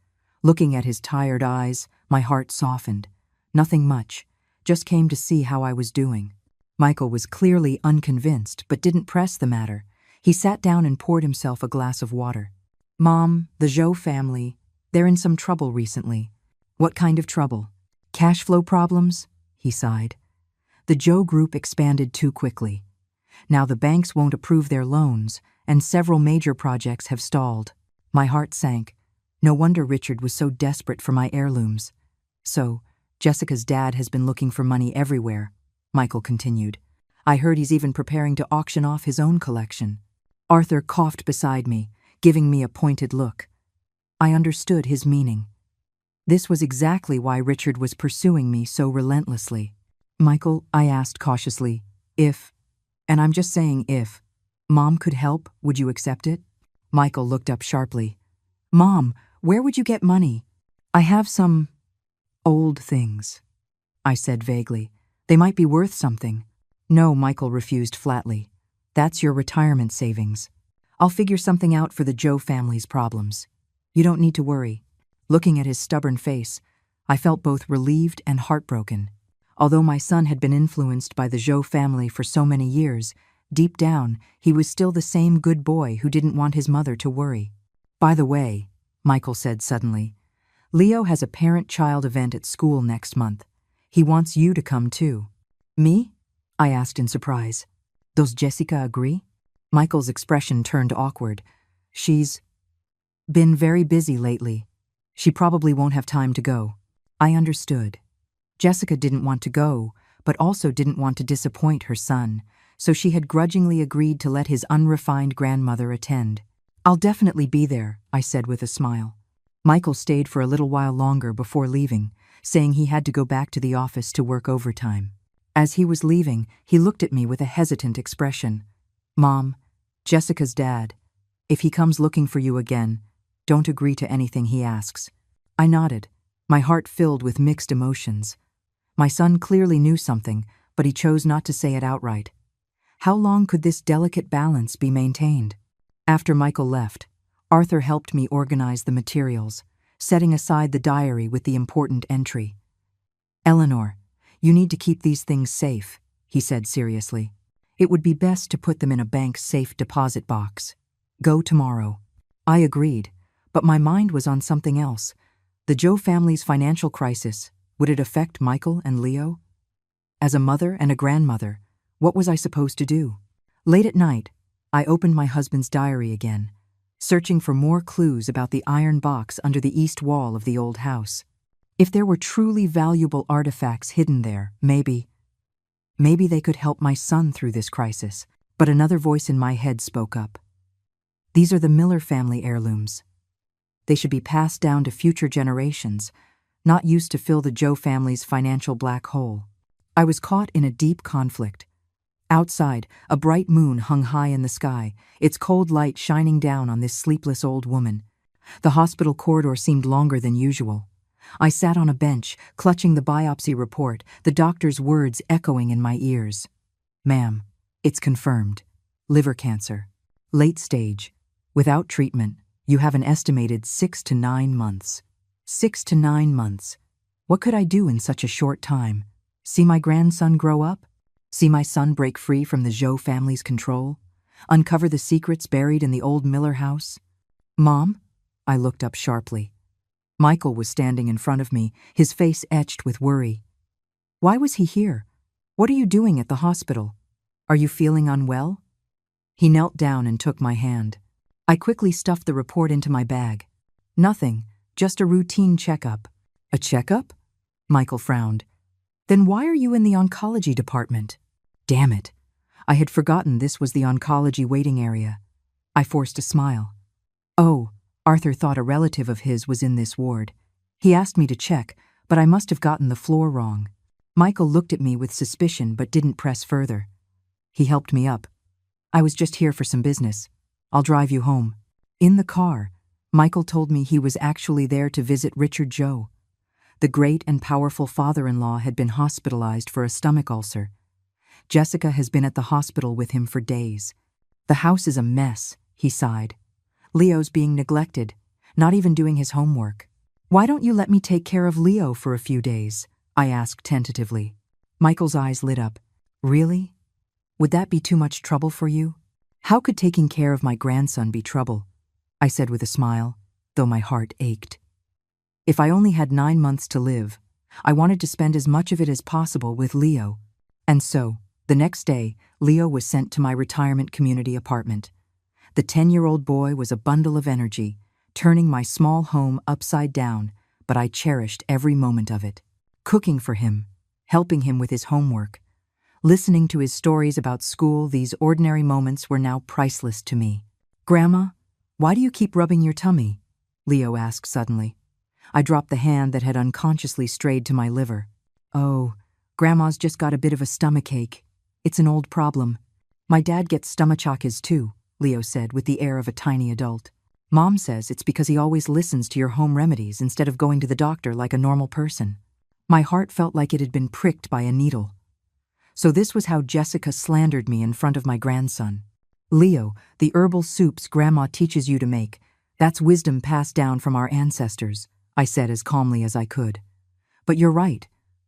Looking at his tired eyes, my heart softened. Nothing much, just came to see how I was doing. Michael was clearly unconvinced, but didn't press the matter. He sat down and poured himself a glass of water. "Mom, the Zhou family, they're in some trouble recently." "What kind of trouble?" "Cash flow problems," he sighed. "The Zhou group expanded too quickly. Now the banks won't approve their loans, and several major projects have stalled." My heart sank. No wonder Richard was so desperate for my heirlooms. "So, Jessica's dad has been looking for money everywhere," Michael continued. "I heard he's even preparing to auction off his own collection." Arthur coughed beside me, giving me a pointed look. I understood his meaning. This was exactly why Richard was pursuing me so relentlessly. "Michael," I asked cautiously, and I'm just saying if, Mom could help, would you accept it?" Michael looked up sharply. "Mom, where would you get money?" "I have some old things," I said vaguely. "They might be worth something." "No," Michael refused flatly. "That's your retirement savings. I'll figure something out for the Zhou family's problems. You don't need to worry." Looking at his stubborn face, I felt both relieved and heartbroken. Although my son had been influenced by the Zhou family for so many years, deep down, he was still the same good boy who didn't want his mother to worry. "By the way," Michael said suddenly, "Leo has a parent-child event at school next month. He wants you to come too." "Me?" I asked in surprise. "Does Jessica agree?" Michael's expression turned awkward. "She's been very busy lately. She probably won't have time to go." I understood. Jessica didn't want to go, but also didn't want to disappoint her son, so she had grudgingly agreed to let his unrefined grandmother attend. "I'll definitely be there," I said with a smile. Michael stayed for a little while longer before leaving, saying he had to go back to the office to work overtime. As he was leaving, he looked at me with a hesitant expression. "Mom, Jessica's dad, if he comes looking for you again, don't agree to anything he asks." I nodded, my heart filled with mixed emotions. My son clearly knew something, but he chose not to say it outright. How long could this delicate balance be maintained? After Michael left, Arthur helped me organize the materials, setting aside the diary with the important entry. "Eleanor, you need to keep these things safe," he said seriously. "It would be best to put them in a bank's safe deposit box. Go tomorrow." I agreed, but my mind was on something else. The Zhou family's financial crisis, would it affect Michael and Leo? As a mother and a grandmother, what was I supposed to do? Late at night, I opened my husband's diary again, searching for more clues about the iron box under the east wall of the old house. If there were truly valuable artifacts hidden there, maybe they could help my son through this crisis. But another voice in my head spoke up. "These are the Miller family heirlooms. They should be passed down to future generations, not used to fill the Zhou family's financial black hole." I was caught in a deep conflict. Outside, a bright moon hung high in the sky, its cold light shining down on this sleepless old woman. The hospital corridor seemed longer than usual. I sat on a bench, clutching the biopsy report, the doctor's words echoing in my ears. "Ma'am, it's confirmed. Liver cancer. Late stage. Without treatment, you have an estimated 6 to 9 months. 6 to 9 months. What could I do in such a short time? See my grandson grow up? See my son break free from the Zhou family's control? Uncover the secrets buried in the old Miller house?" "Mom?" I looked up sharply. Michael was standing in front of me, his face etched with worry. "Why was he here? What are you doing at the hospital? Are you feeling unwell?" He knelt down and took my hand. I quickly stuffed the report into my bag. "Nothing, just a routine checkup." "A checkup?" Michael frowned. "Then why are you in the oncology department?" Damn it. I had forgotten this was the oncology waiting area. I forced a smile. Oh, Arthur thought a relative of his was in this ward. He asked me to check, but I must have gotten the floor wrong. Michael looked at me with suspicion but didn't press further. He helped me up. I was just here for some business. I'll drive you home. In the car, Michael told me he was actually there to visit Richard Joe. The great and powerful father-in-law had been hospitalized for a stomach ulcer. Jessica has been at the hospital with him for days. The house is a mess, he sighed. Leo's being neglected, not even doing his homework. Why don't you let me take care of Leo for a few days? I asked tentatively. Michael's eyes lit up. Really? Would that be too much trouble for you? How could taking care of my grandson be trouble? I said with a smile, though my heart ached. If I only had 9 months to live, I wanted to spend as much of it as possible with Leo. And so, the next day, Leo was sent to my retirement community apartment. The 10-year-old boy was a bundle of energy, turning my small home upside down, but I cherished every moment of it. Cooking for him, helping him with his homework, listening to his stories about school, these ordinary moments were now priceless to me. Grandma, why do you keep rubbing your tummy? Leo asked suddenly. I dropped the hand that had unconsciously strayed to my liver. Oh, Grandma's just got a bit of a stomachache. It's an old problem. My dad gets stomachaches too, Leo said with the air of a tiny adult. Mom says it's because he always listens to your home remedies instead of going to the doctor like a normal person. My heart felt like it had been pricked by a needle. So this was how Jessica slandered me in front of my grandson. Leo, the herbal soups Grandma teaches you to make, that's wisdom passed down from our ancestors, I said as calmly as I could. But you're right.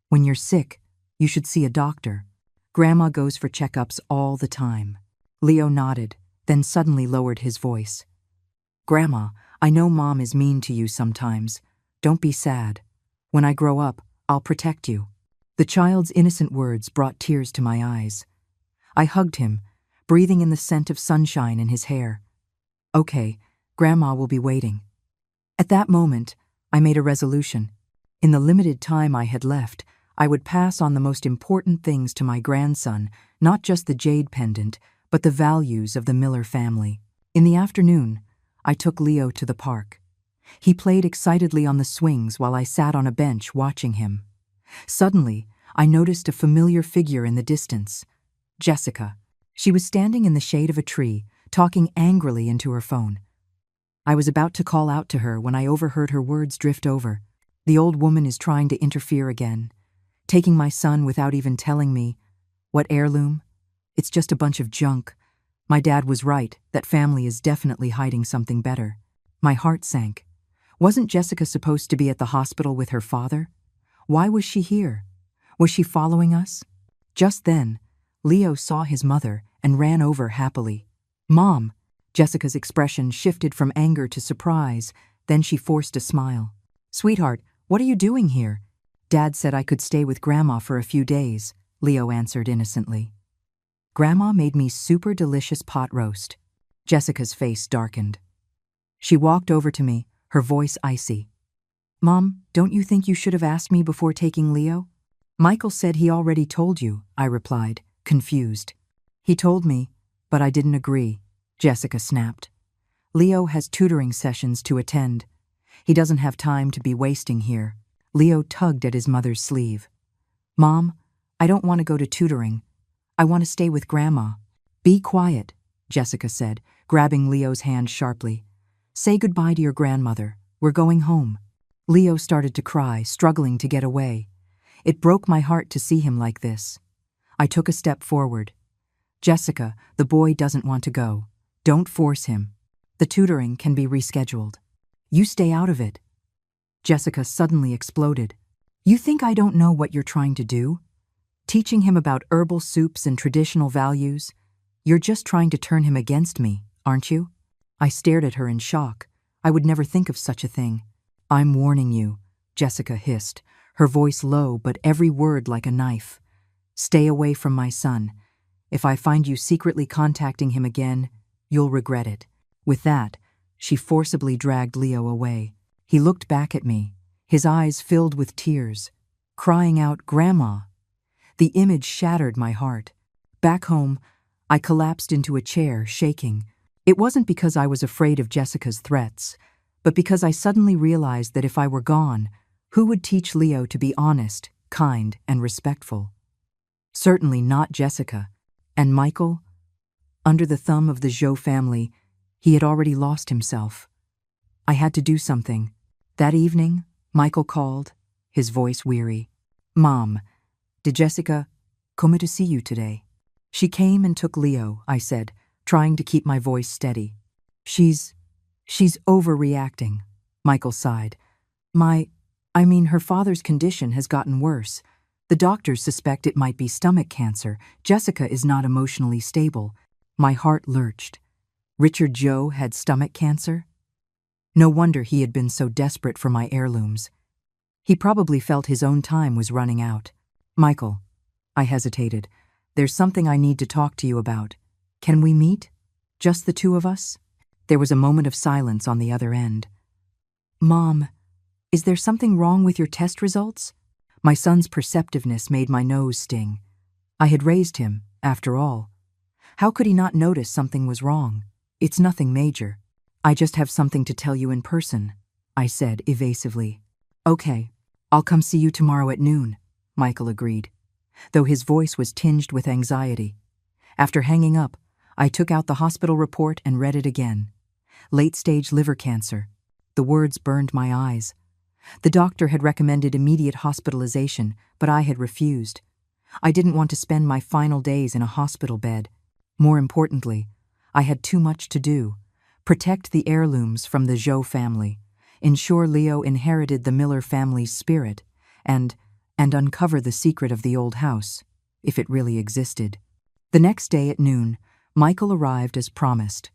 When you're sick, you should see a doctor. Grandma goes for checkups all the time. Leo nodded, then suddenly lowered his voice. Grandma, I know Mom is mean to you sometimes. Don't be sad. When I grow up, I'll protect you. The child's innocent words brought tears to my eyes. I hugged him, breathing in the scent of sunshine in his hair. Okay, Grandma will be waiting. At that moment, I made a resolution. In the limited time I had left, I would pass on the most important things to my grandson, not just the jade pendant, but the values of the Miller family. In the afternoon, I took Leo to the park. He played excitedly on the swings while I sat on a bench watching him. Suddenly, I noticed a familiar figure in the distance. Jessica. She was standing in the shade of a tree, talking angrily into her phone. I was about to call out to her when I overheard her words drift over. The old woman is trying to interfere again, taking my son without even telling me. What heirloom? It's just a bunch of junk. My dad was right, that family is definitely hiding something better. My heart sank. Wasn't Jessica supposed to be at the hospital with her father? Why was she here? Was she following us? Just then, Leo saw his mother and ran over happily. Mom! Jessica's expression shifted from anger to surprise, then she forced a smile. Sweetheart, what are you doing here? Dad said I could stay with Grandma for a few days, Leo answered innocently. Grandma made me super delicious pot roast. Jessica's face darkened. She walked over to me, her voice icy. Mom, don't you think you should have asked me before taking Leo? Michael said he already told you, I replied, confused. He told me, but I didn't agree, Jessica snapped. Leo has tutoring sessions to attend. He doesn't have time to be wasting here. Leo tugged at his mother's sleeve. Mom, I don't want to go to tutoring. I want to stay with Grandma. Be quiet, Jessica said, grabbing Leo's hand sharply. Say goodbye to your grandmother. We're going home. Leo started to cry, struggling to get away. It broke my heart to see him like this. I took a step forward. Jessica, the boy doesn't want to go. Don't force him. The tutoring can be rescheduled. You stay out of it. Jessica suddenly exploded. You think I don't know what you're trying to do? Teaching him about herbal soups and traditional values? You're just trying to turn him against me, aren't you? I stared at her in shock. I would never think of such a thing. I'm warning you, Jessica hissed, her voice low but every word like a knife. Stay away from my son. If I find you secretly contacting him again, you'll regret it. With that, she forcibly dragged Leo away. He looked back at me, his eyes filled with tears, crying out, Grandma. The image shattered my heart. Back home, I collapsed into a chair, shaking. It wasn't because I was afraid of Jessica's threats, but because I suddenly realized that if I were gone, who would teach Leo to be honest, kind, and respectful? Certainly not Jessica. And Michael? Under the thumb of the Zhou family, he had already lost himself. I had to do something. That evening, Michael called, his voice weary. "Mom, did Jessica come to see you today?" "She came and took Leo," I said, trying to keep my voice steady. She's overreacting," Michael sighed. Her father's condition has gotten worse. The doctors suspect it might be stomach cancer. Jessica is not emotionally stable." My heart lurched. Richard Zhou had stomach cancer? No wonder he had been so desperate for my heirlooms. He probably felt his own time was running out. "Michael," I hesitated, "there's something I need to talk to you about. Can we meet? Just the two of us?" There was a moment of silence on the other end. "Mom, is there something wrong with your test results?" My son's perceptiveness made my nose sting. I had raised him, after all. How could he not notice something was wrong? "It's nothing major. I just have something to tell you in person," I said evasively. "Okay, I'll come see you tomorrow at noon," Michael agreed, though his voice was tinged with anxiety. After hanging up, I took out the hospital report and read it again. Late-stage liver cancer. The words burned my eyes. The doctor had recommended immediate hospitalization, but I had refused. I didn't want to spend my final days in a hospital bed. More importantly, I had too much to do. Protect the heirlooms from the Zhou family, ensure Leo inherited the Miller family's spirit, and uncover the secret of the old house, if it really existed. The next day at noon, Michael arrived as promised.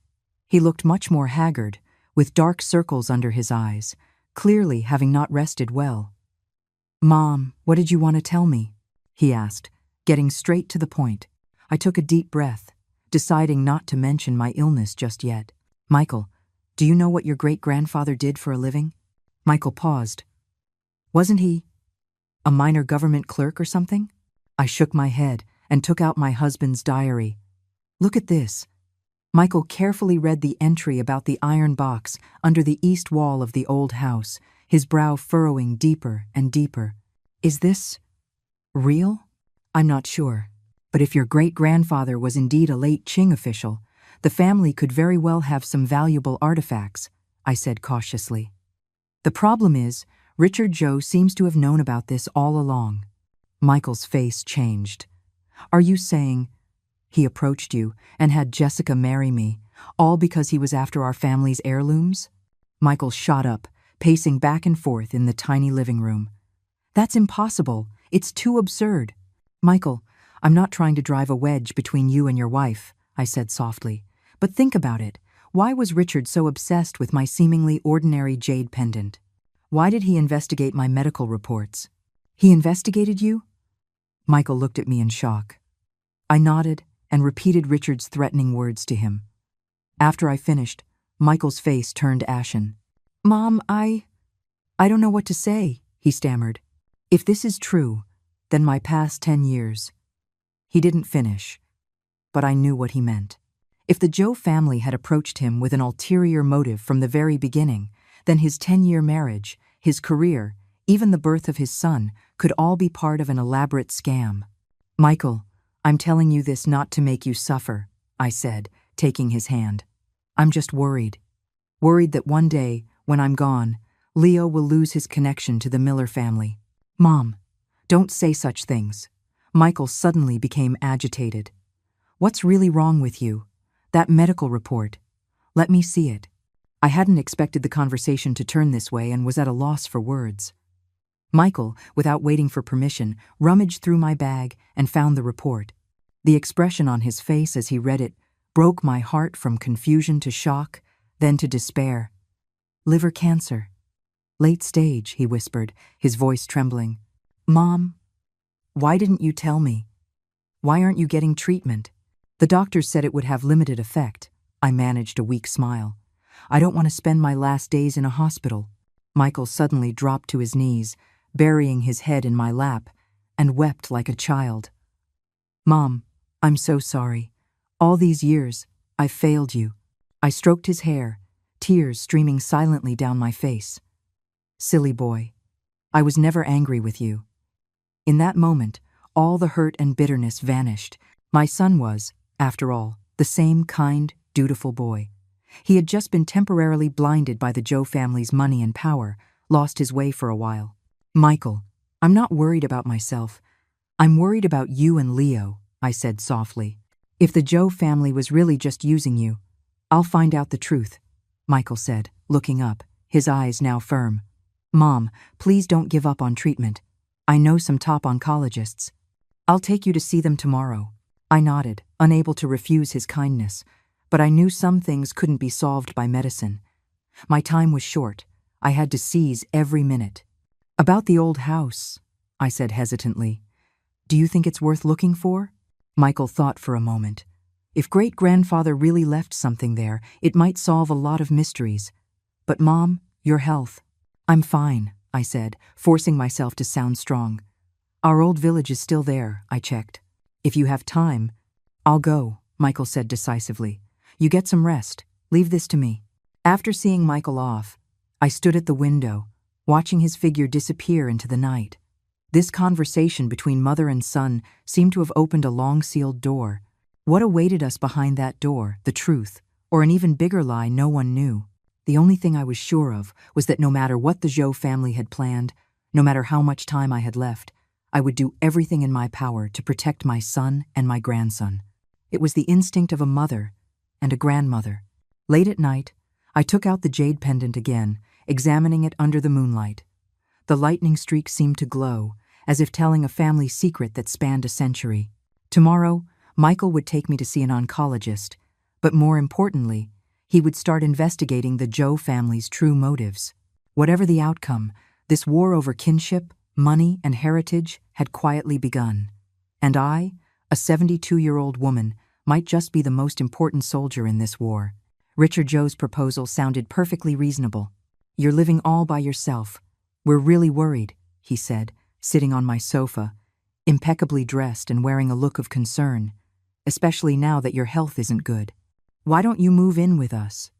He looked much more haggard, with dark circles under his eyes, clearly having not rested well. "Mom, what did you want to tell me?" he asked, getting straight to the point. I took a deep breath, deciding not to mention my illness just yet. "Michael, do you know what your great-grandfather did for a living?" Michael paused. "Wasn't he a minor government clerk or something?" I shook my head and took out my husband's diary. "Look at this." Michael carefully read the entry about the iron box under the east wall of the old house, his brow furrowing deeper and deeper. "Is this real?" "I'm not sure. But if your great-grandfather was indeed a late Qing official, the family could very well have some valuable artifacts," I said cautiously. "The problem is, Richard Zhou seems to have known about this all along." Michael's face changed. "Are you saying he approached you and had Jessica marry me, all because he was after our family's heirlooms?" Michael shot up, pacing back and forth in the tiny living room. "That's impossible. It's too absurd." "Michael, I'm not trying to drive a wedge between you and your wife," I said softly. "But think about it. Why was Richard so obsessed with my seemingly ordinary jade pendant? Why did he investigate my medical reports?" "He investigated you?" Michael looked at me in shock. I nodded and repeated Richard's threatening words to him. After I finished, Michael's face turned ashen. "Mom, I don't know what to say," he stammered. "If this is true, then my past 10 years. He didn't finish, but I knew what he meant. If the Zhou family had approached him with an ulterior motive from the very beginning, then his 10-year marriage, his career, even the birth of his son, could all be part of an elaborate scam. "Michael, I'm telling you this not to make you suffer," I said, taking his hand. "I'm just worried. Worried that one day, when I'm gone, Leo will lose his connection to the Miller family." "Mom, don't say such things." Michael suddenly became agitated. "What's really wrong with you? That medical report. Let me see it." I hadn't expected the conversation to turn this way and was at a loss for words. Michael, without waiting for permission, rummaged through my bag and found the report. The expression on his face as he read it broke my heart from confusion to shock, then to despair. "Liver cancer. Late stage," he whispered, his voice trembling. "Mom, why didn't you tell me? Why aren't you getting treatment?" "The doctors said it would have limited effect." I managed a weak smile. "I don't want to spend my last days in a hospital." Michael suddenly dropped to his knees, burying his head in my lap, and wept like a child. "Mom, I'm so sorry. All these years, I've failed you. I stroked his hair, tears streaming silently down my face. Silly boy. I was never angry with you. In that moment, all the hurt and bitterness vanished. My son was, after all, the same kind, dutiful boy. He had just been temporarily blinded by the Joe family's money and power, lost his way for a while. Michael, I'm not worried about myself. I'm worried about you and Leo, I said softly. If the Joe family was really just using you, I'll find out the truth, Michael said, looking up, his eyes now firm. Mom, please don't give up on treatment. I know some top oncologists. I'll take you to see them tomorrow. I nodded, unable to refuse his kindness, but I knew some things couldn't be solved by medicine. My time was short. I had to seize every minute. About the old house, I said hesitantly. Do you think it's worth looking for? Michael thought for a moment. If great-grandfather really left something there, it might solve a lot of mysteries. But Mom, your health. I'm fine, I said, forcing myself to sound strong. Our old village is still there, I checked. If you have time, I'll go, Michael said decisively. You get some rest. Leave this to me. After seeing Michael off, I stood at the window, watching his figure disappear into the night. This conversation between mother and son seemed to have opened a long-sealed door. What awaited us behind that door, the truth, or an even bigger lie no one knew? The only thing I was sure of was that no matter what the Joe family had planned, no matter how much time I had left, I would do everything in my power to protect my son and my grandson. It was the instinct of a mother and a grandmother. Late at night, I took out the jade pendant again, examining it under the moonlight. The lightning streak seemed to glow, as if telling a family secret that spanned a century. Tomorrow, Michael would take me to see an oncologist, but more importantly, he would start investigating the Joe family's true motives. Whatever the outcome, this war over kinship, money, and heritage had quietly begun. And I, a 72-year-old woman, might just be the most important soldier in this war. Richard Joe's proposal sounded perfectly reasonable. You're living all by yourself. We're really worried, he said, sitting on my sofa, impeccably dressed and wearing a look of concern, especially now that your health isn't good. Why don't you move in with us?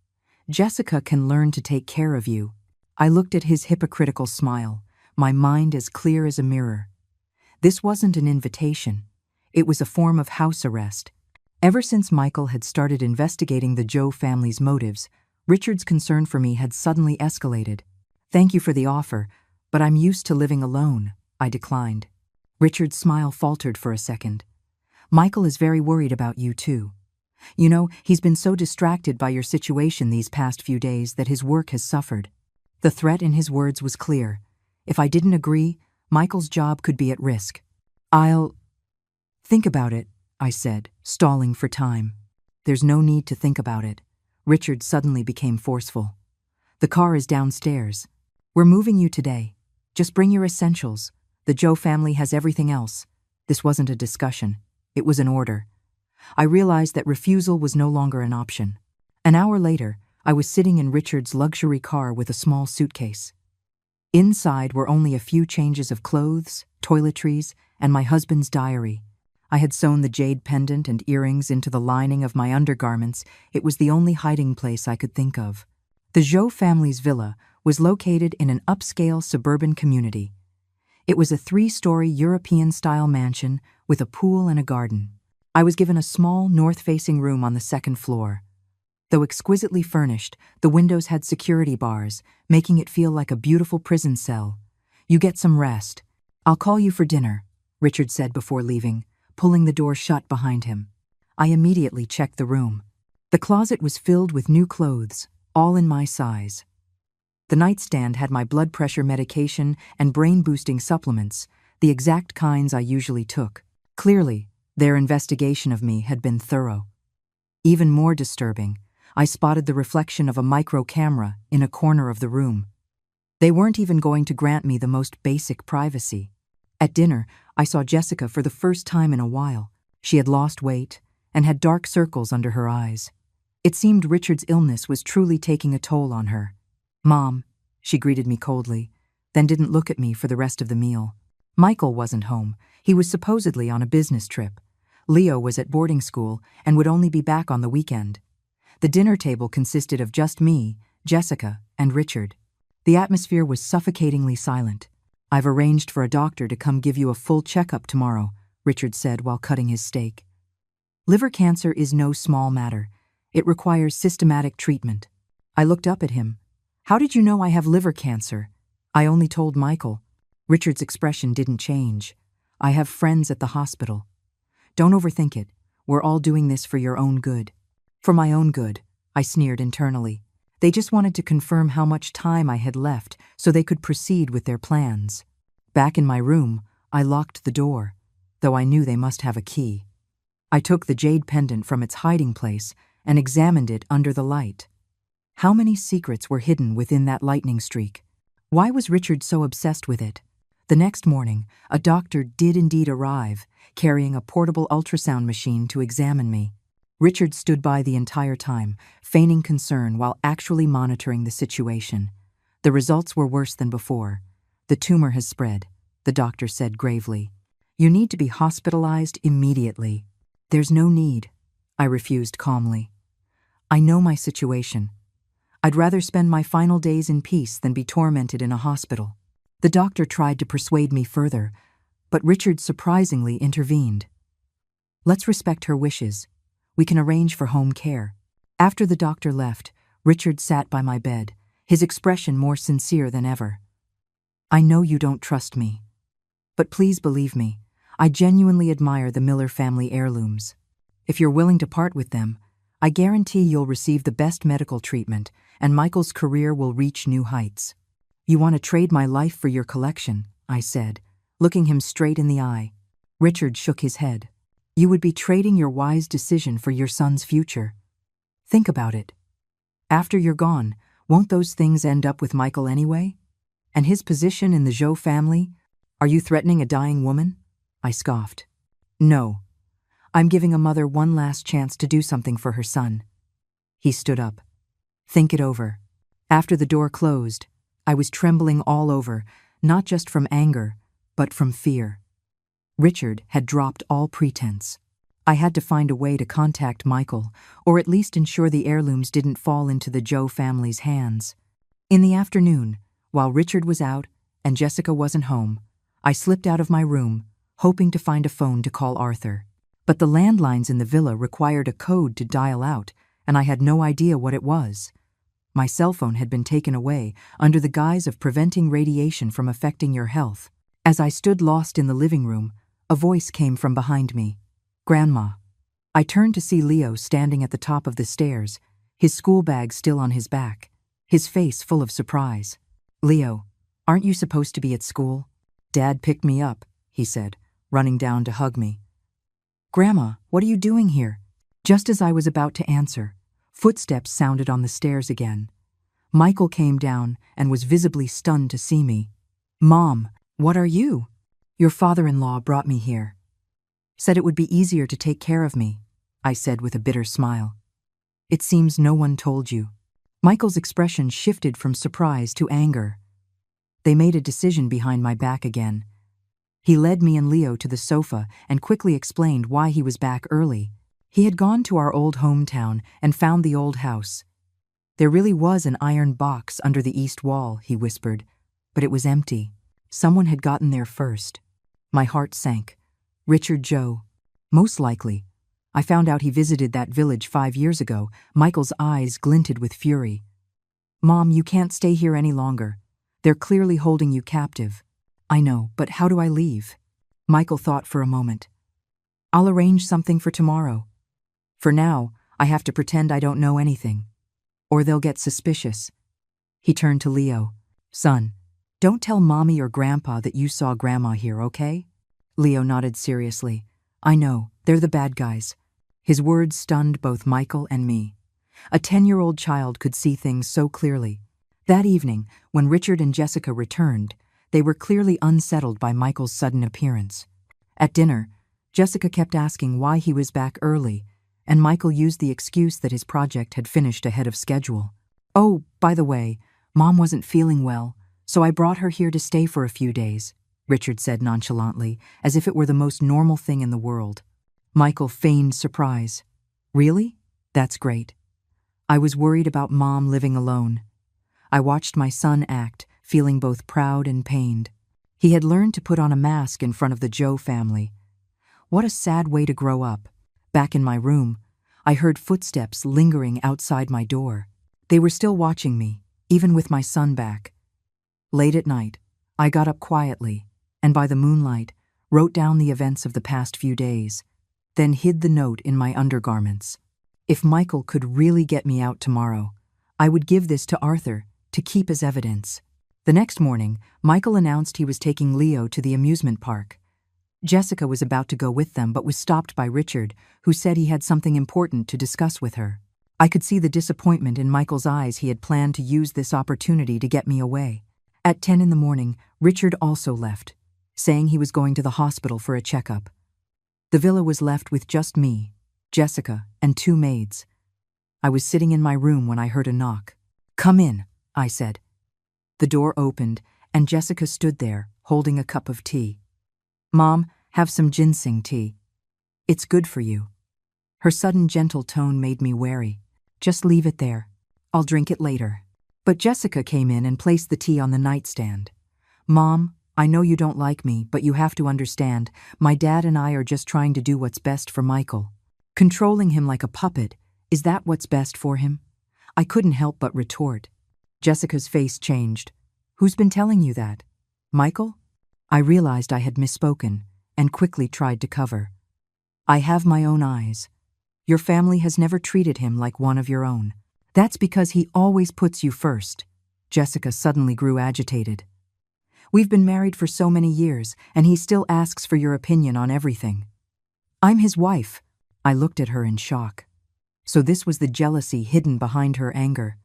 Jessica can learn to take care of you. I looked at his hypocritical smile, my mind as clear as a mirror. This wasn't an invitation. It was a form of house arrest. Ever since Michael had started investigating the Joe family's motives, Richard's concern for me had suddenly escalated. Thank you for the offer, but I'm used to living alone, I declined. Richard's smile faltered for a second. Michael is very worried about you too. You know, he's been so distracted by your situation these past few days that his work has suffered. The threat in his words was clear. If I didn't agree, Michael's job could be at risk. I'll think about it, I said, stalling for time. There's no need to think about it. Richard suddenly became forceful. The car is downstairs. We're moving you today. Just bring your essentials. The Joe family has everything else. This wasn't a discussion. It was an order. I realized that refusal was no longer an option. An hour later, I was sitting in Richard's luxury car with a small suitcase. Inside were only a few changes of clothes, toiletries, and my husband's diary. I had sewn the jade pendant and earrings into the lining of my undergarments. It was the only hiding place I could think of. The Joe family's villa was located in an upscale suburban community. It was a 3-story European-style mansion with a pool and a garden. I was given a small north-facing room on the second floor. Though exquisitely furnished, the windows had security bars, making it feel like a beautiful prison cell. You get some rest. I'll call you for dinner, Richard said before leaving, pulling the door shut behind him. I immediately checked the room. The closet was filled with new clothes, all in my size. The nightstand had my blood pressure medication and brain-boosting supplements, the exact kinds I usually took. Clearly, their investigation of me had been thorough. Even more disturbing, I spotted the reflection of a micro-camera in a corner of the room. They weren't even going to grant me the most basic privacy. At dinner, I saw Jessica for the first time in a while. She had lost weight and had dark circles under her eyes. It seemed Richard's illness was truly taking a toll on her. Mom, she greeted me coldly, then didn't look at me for the rest of the meal. Michael wasn't home. He was supposedly on a business trip. Leo was at boarding school and would only be back on the weekend. The dinner table consisted of just me, Jessica, and Richard. The atmosphere was suffocatingly silent. "I've arranged for a doctor to come give you a full checkup tomorrow," Richard said while cutting his steak. "Liver cancer is no small matter. It requires systematic treatment." I looked up at him. "How did you know I have liver cancer?" "I only told Michael." Richard's expression didn't change. "I have friends at the hospital." "Don't overthink it. We're all doing this for your own good." "For my own good," I sneered internally. They just wanted to confirm how much time I had left so they could proceed with their plans. Back in my room, I locked the door, though I knew they must have a key. I took the jade pendant from its hiding place and examined it under the light. How many secrets were hidden within that lightning streak? Why was Richard so obsessed with it? The next morning, a doctor did indeed arrive, carrying a portable ultrasound machine to examine me. Richard stood by the entire time, feigning concern while actually monitoring the situation. The results were worse than before. "The tumor has spread," the doctor said gravely. "You need to be hospitalized immediately." "There's no need," I refused calmly. "I know my situation. I'd rather spend my final days in peace than be tormented in a hospital." The doctor tried to persuade me further, but Richard surprisingly intervened. "Let's respect her wishes. We can arrange for home care." After the doctor left, Richard sat by my bed, his expression more sincere than ever. "I know you don't trust me, but please believe me, I genuinely admire the Miller family heirlooms. If you're willing to part with them, I guarantee you'll receive the best medical treatment and Michael's career will reach new heights." "You want to trade my life for your collection," I said, looking him straight in the eye. Richard shook his head. "You would be trading your wise decision for your son's future. Think about it. After you're gone, won't those things end up with Michael anyway? And his position in the Zhou family? Are you threatening a dying woman?" I scoffed. "No. I'm giving a mother one last chance to do something for her son." He stood up. "Think it over." After the door closed, I was trembling all over, not just from anger, but from fear. Richard had dropped all pretense. I had to find a way to contact Michael, or at least ensure the heirlooms didn't fall into the Zhou family's hands. In the afternoon, while Richard was out and Jessica wasn't home, I slipped out of my room, hoping to find a phone to call Arthur. But the landlines in the villa required a code to dial out, and I had no idea what it was. My cell phone had been taken away under the guise of preventing radiation from affecting your health. As I stood lost in the living room, a voice came from behind me. "Grandma." I turned to see Leo standing at the top of the stairs, his school bag still on his back, his face full of surprise. "Leo, aren't you supposed to be at school?" "Dad picked me up," he said, running down to hug me. "Grandma, what are you doing here?" Just as I was about to answer, footsteps sounded on the stairs again. Michael came down and was visibly stunned to see me. "Mom, what are you?" "Your father-in-law brought me here. Said it would be easier to take care of me," I said with a bitter smile. "It seems no one told you." Michael's expression shifted from surprise to anger. They made a decision behind my back again. He led me and Leo to the sofa and quickly explained why he was back early. He had gone to our old hometown and found the old house. "There really was an iron box under the east wall," he whispered, "but it was empty. Someone had gotten there first." My heart sank. Richard Zhou. Most likely. I found out he visited that village 5 years ago. Michael's eyes glinted with fury. "Mom, you can't stay here any longer. They're clearly holding you captive." "I know, but how do I leave?" Michael thought for a moment. "I'll arrange something for tomorrow. For now, I have to pretend I don't know anything. Or they'll get suspicious." He turned to Leo. "Son, don't tell Mommy or Grandpa that you saw Grandma here, okay?" Leo nodded seriously. "I know, they're the bad guys." His words stunned both Michael and me. A 10-year-old child could see things so clearly. That evening, when Richard and Jessica returned, they were clearly unsettled by Michael's sudden appearance. At dinner, Jessica kept asking why he was back early, and Michael used the excuse that his project had finished ahead of schedule. "Oh, by the way, Mom wasn't feeling well, so I brought her here to stay for a few days," Richard said nonchalantly, as if it were the most normal thing in the world. Michael feigned surprise. "Really? That's great. I was worried about Mom living alone. I watched my son act, feeling both proud and pained. He had learned to put on a mask in front of the Joe family. What a sad way to grow up. Back in my room, I heard footsteps lingering outside my door. They were still watching me, even with my son back. Late at night, I got up quietly, and by the moonlight, wrote down the events of the past few days, then hid the note in my undergarments. If Michael could really get me out tomorrow, I would give this to Arthur to keep as evidence. The next morning, Michael announced he was taking Leo to the amusement park. Jessica was about to go with them but was stopped by Richard, who said he had something important to discuss with her. I could see the disappointment in Michael's eyes. He had planned to use this opportunity to get me away. At 10 in the morning, Richard also left, saying he was going to the hospital for a checkup. The villa was left with just me, Jessica, and 2 maids. I was sitting in my room when I heard a knock. "Come in," I said. The door opened, and Jessica stood there, holding a cup of tea. "Mom, have some ginseng tea. It's good for you." Her sudden gentle tone made me wary. "Just leave it there. I'll drink it later." But Jessica came in and placed the tea on the nightstand. "Mom, I know you don't like me, but you have to understand, my dad and I are just trying to do what's best for Michael. Controlling him like a puppet, is that what's best for him?" I couldn't help but retort. Jessica's face changed. "Who's been telling you that? Michael?" I realized I had misspoken and quickly tried to cover. "I have my own eyes. Your family has never treated him like one of your own. That's because he always puts you first." Jessica suddenly grew agitated. "We've been married for so many years, and he still asks for your opinion on everything." "I'm his wife." I looked at her in shock. So this was the jealousy hidden behind her anger.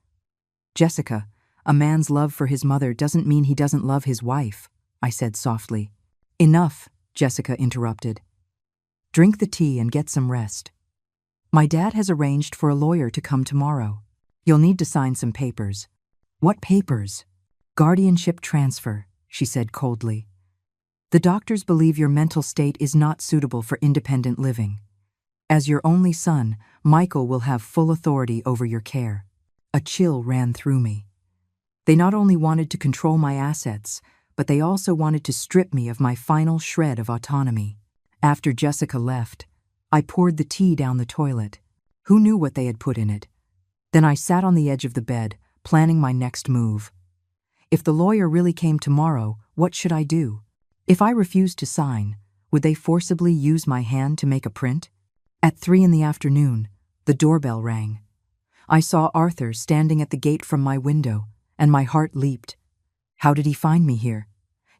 "Jessica, a man's love for his mother doesn't mean he doesn't love his wife," I said softly. "Enough," Jessica interrupted. "Drink the tea and get some rest. My dad has arranged for a lawyer to come tomorrow. You'll need to sign some papers." "What papers?" "Guardianship transfer," she said coldly. "The doctors believe your mental state is not suitable for independent living. As your only son, Michael will have full authority over your care." A chill ran through me. They not only wanted to control my assets, but they also wanted to strip me of my final shred of autonomy. After Jessica left, I poured the tea down the toilet. Who knew what they had put in it? Then I sat on the edge of the bed, planning my next move. If the lawyer really came tomorrow, what should I do? If I refused to sign, would they forcibly use my hand to make a print? At 3 in the afternoon, the doorbell rang. I saw Arthur standing at the gate from my window, and my heart leaped. How did he find me here?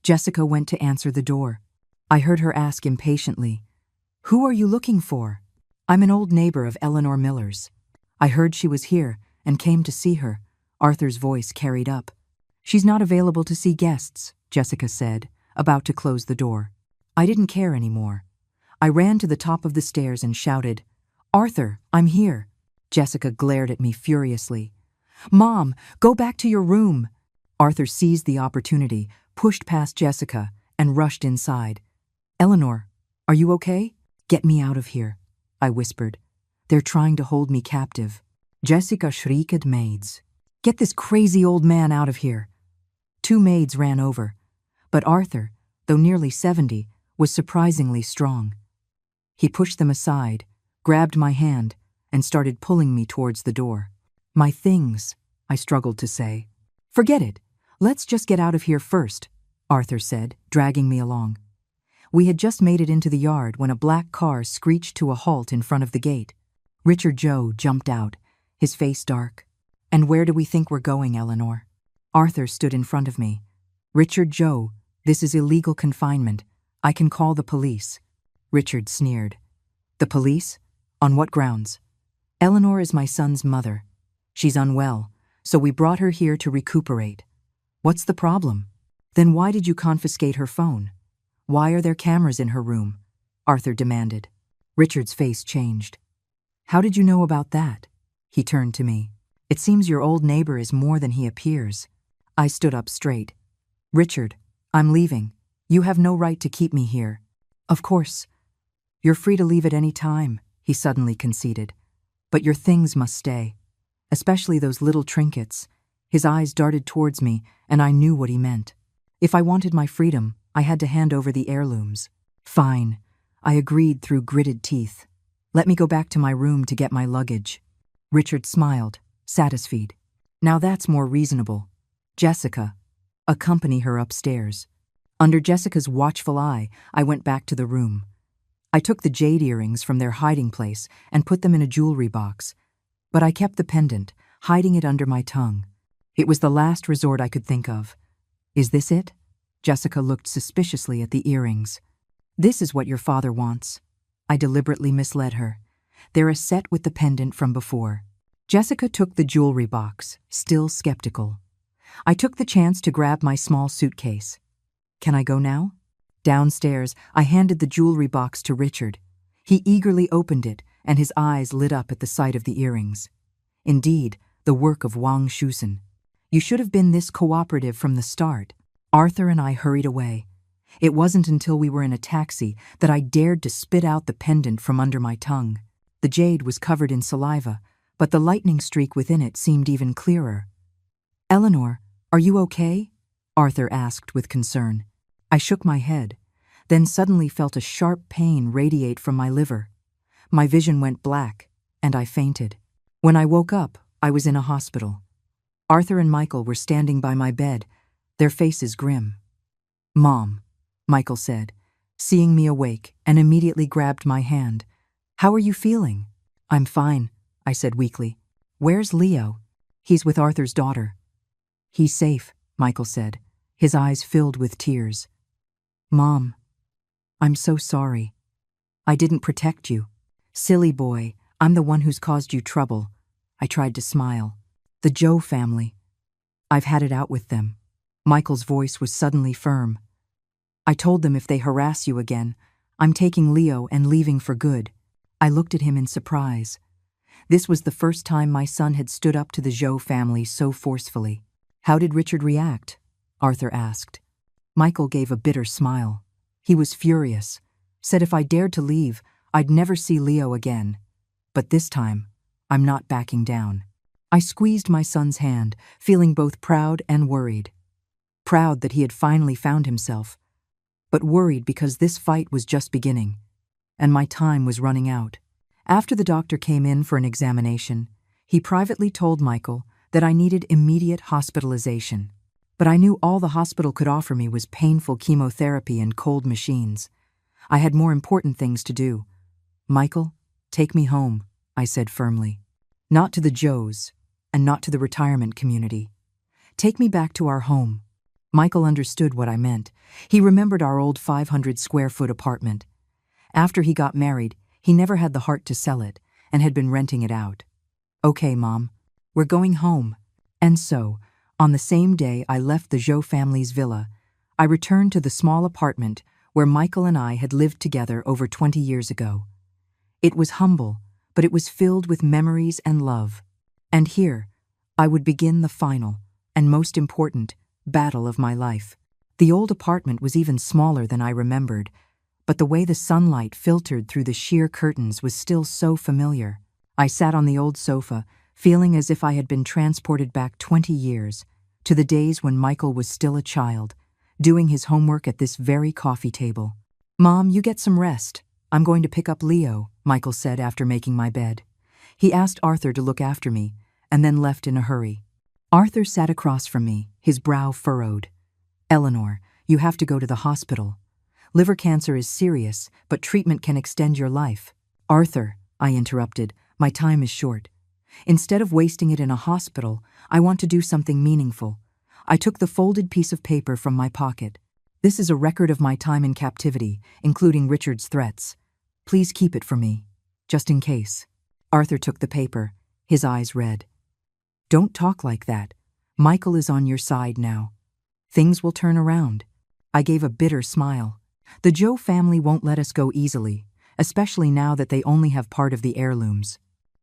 Jessica went to answer the door. I heard her ask impatiently, "Who are you looking for?" "I'm an old neighbor of Eleanor Miller's. I heard she was here and came to see her," Arthur's voice carried up. "She's not available to see guests," Jessica said, about to close the door. I didn't care anymore. I ran to the top of the stairs and shouted, "Arthur, I'm here." Jessica glared at me furiously. "Mom, go back to your room." Arthur seized the opportunity, pushed past Jessica, and rushed inside. "Eleanor, are you okay?" "Get me out of here," I whispered. "They're trying to hold me captive." Jessica shrieked, "Maids, get this crazy old man out of here." 2 maids ran over, but Arthur, though nearly 70, was surprisingly strong. He pushed them aside, grabbed my hand, and started pulling me towards the door. "My things," I struggled to say. "Forget it. Let's just get out of here first," Arthur said, dragging me along. We had just made it into the yard when a black car screeched to a halt in front of the gate. Richard Joe jumped out, his face dark. "And where do we think we're going, Eleanor?" Arthur stood in front of me. "Richard Joe, this is illegal confinement. I can call the police." Richard sneered. "The police? On what grounds?" "Eleanor is my son's mother. She's unwell, so we brought her here to recuperate." "What's the problem?" "Then why did you confiscate her phone? Why are there cameras in her room?" Arthur demanded. Richard's face changed. "How did you know about that?" He turned to me. "It seems your old neighbor is more than he appears." I stood up straight. "Richard, I'm leaving. You have no right to keep me here." "Of course. You're free to leave at any time," he suddenly conceded. "But your things must stay." especially those little trinkets. His eyes darted towards me, and I knew what he meant. If I wanted my freedom, I had to hand over the heirlooms. Fine, I agreed through gritted teeth. Let me go back to my room to get my luggage. Richard smiled, satisfied. Now that's more reasonable. Jessica, accompany her upstairs. Under Jessica's watchful eye, I went back to the room. I took the jade earrings from their hiding place and put them in a jewelry box. But I kept the pendant, hiding it under my tongue. It was the last resort I could think of. Is this it? Jessica looked suspiciously at the earrings. This is what your father wants. I deliberately misled her. They're a set with the pendant from before. Jessica took the jewelry box, still skeptical. I took the chance to grab my small suitcase. Can I go now? Downstairs, I handed the jewelry box to Richard. He eagerly opened it, and his eyes lit up at the sight of the earrings. Indeed, the work of Wang Shusen. You should have been this cooperative from the start. Arthur and I hurried away. It wasn't until we were in a taxi that I dared to spit out the pendant from under my tongue. The jade was covered in saliva, but the lightning streak within it seemed even clearer. Eleanor, are you okay? Arthur asked with concern. I shook my head, then suddenly felt a sharp pain radiate from my liver. My vision went black, and I fainted. When I woke up, I was in a hospital. Arthur and Michael were standing by my bed, their faces grim. Mom, Michael said, seeing me awake, and immediately grabbed my hand. How are you feeling? I'm fine, I said weakly. Where's Leo? He's with Arthur's daughter. He's safe, Michael said, his eyes filled with tears. Mom, I'm so sorry. I didn't protect you. Silly boy, I'm the one who's caused you trouble. I tried to smile. The Joe family. I've had it out with them. Michael's voice was suddenly firm. I told them if they harass you again, I'm taking Leo and leaving for good. I looked at him in surprise. This was the first time my son had stood up to the Joe family so forcefully. How did Richard react? Arthur asked. Michael gave a bitter smile. He was furious, said if I dared to leave, I'd never see Leo again. But this time, I'm not backing down. I squeezed my son's hand, feeling both proud and worried. Proud that he had finally found himself, but worried because this fight was just beginning, and my time was running out. After the doctor came in for an examination, he privately told Michael that I needed immediate hospitalization. But I knew all the hospital could offer me was painful chemotherapy and cold machines. I had more important things to do. Michael, take me home, I said firmly. Not to the Joes, and not to the retirement community. Take me back to our home. Michael understood what I meant. He remembered our old 500-square-foot apartment. After he got married, he never had the heart to sell it, and had been renting it out. Okay, Mom, we're going home. And so, on the same day I left the Joe family's villa, I returned to the small apartment where Michael and I had lived together over 20 years ago. It was humble, but it was filled with memories and love. And here, I would begin the final, and most important, battle of my life. The old apartment was even smaller than I remembered, but the way the sunlight filtered through the sheer curtains was still so familiar. I sat on the old sofa, feeling as if I had been transported back 20 years, to the days when Michael was still a child, doing his homework at this very coffee table. Mom, you get some rest. I'm going to pick up Leo, Michael said after making my bed. He asked Arthur to look after me, and then left in a hurry. Arthur sat across from me, his brow furrowed. Eleanor, you have to go to the hospital. Liver cancer is serious, but treatment can extend your life. Arthur, I interrupted, my time is short. Instead of wasting it in a hospital, I want to do something meaningful. I took the folded piece of paper from my pocket. This is a record of my time in captivity, including Richard's threats. Please keep it for me, just in case. Arthur took the paper, his eyes red. Don't talk like that. Michael is on your side now. Things will turn around. I gave a bitter smile. The Joe family won't let us go easily, especially now that they only have part of the heirlooms.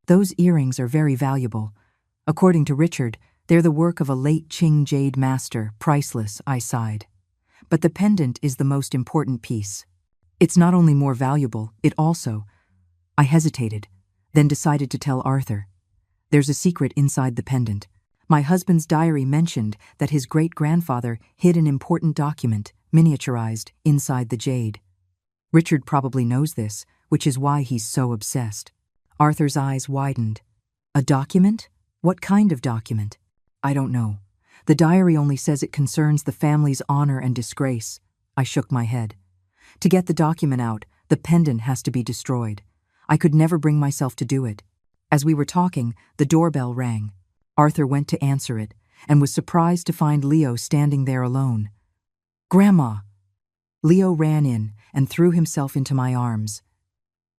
Those earrings are very valuable. According to Richard, they're the work of a late Qing jade master, priceless, I sighed. But the pendant is the most important piece. It's not only more valuable, it also... I hesitated, then decided to tell Arthur. There's a secret inside the pendant. My husband's diary mentioned that his great-grandfather hid an important document, miniaturized, inside the jade. Richard probably knows this, which is why he's so obsessed. Arthur's eyes widened. A document? What kind of document? I don't know. The diary only says it concerns the family's honor and disgrace. I shook my head. To get the document out, the pendant has to be destroyed. I could never bring myself to do it. As we were talking, the doorbell rang. Arthur went to answer it, and was surprised to find Leo standing there alone. "Grandma!" Leo ran in and threw himself into my arms.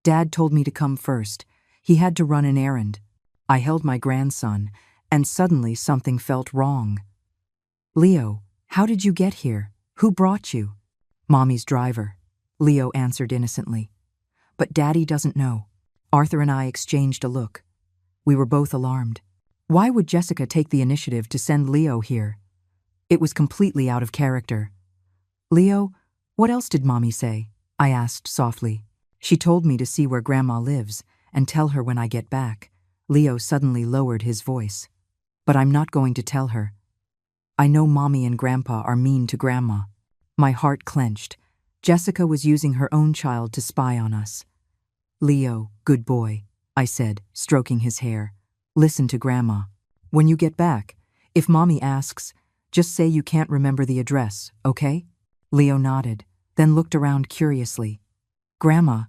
Dad told me to come first. He had to run an errand. I held my grandson, and suddenly something felt wrong. "Leo, how did you get here? Who brought you?" "Mommy's driver," Leo answered innocently. "But Daddy doesn't know." Arthur and I exchanged a look. We were both alarmed. Why would Jessica take the initiative to send Leo here? It was completely out of character. "Leo, what else did Mommy say?" I asked softly. "She told me to see where Grandma lives and tell her when I get back." Leo suddenly lowered his voice. "But I'm not going to tell her. I know Mommy and Grandpa are mean to Grandma." My heart clenched. Jessica was using her own child to spy on us. "Leo, good boy," I said, stroking his hair. "Listen to Grandma. When you get back, if Mommy asks, just say you can't remember the address, okay?" Leo nodded, then looked around curiously. "Grandma,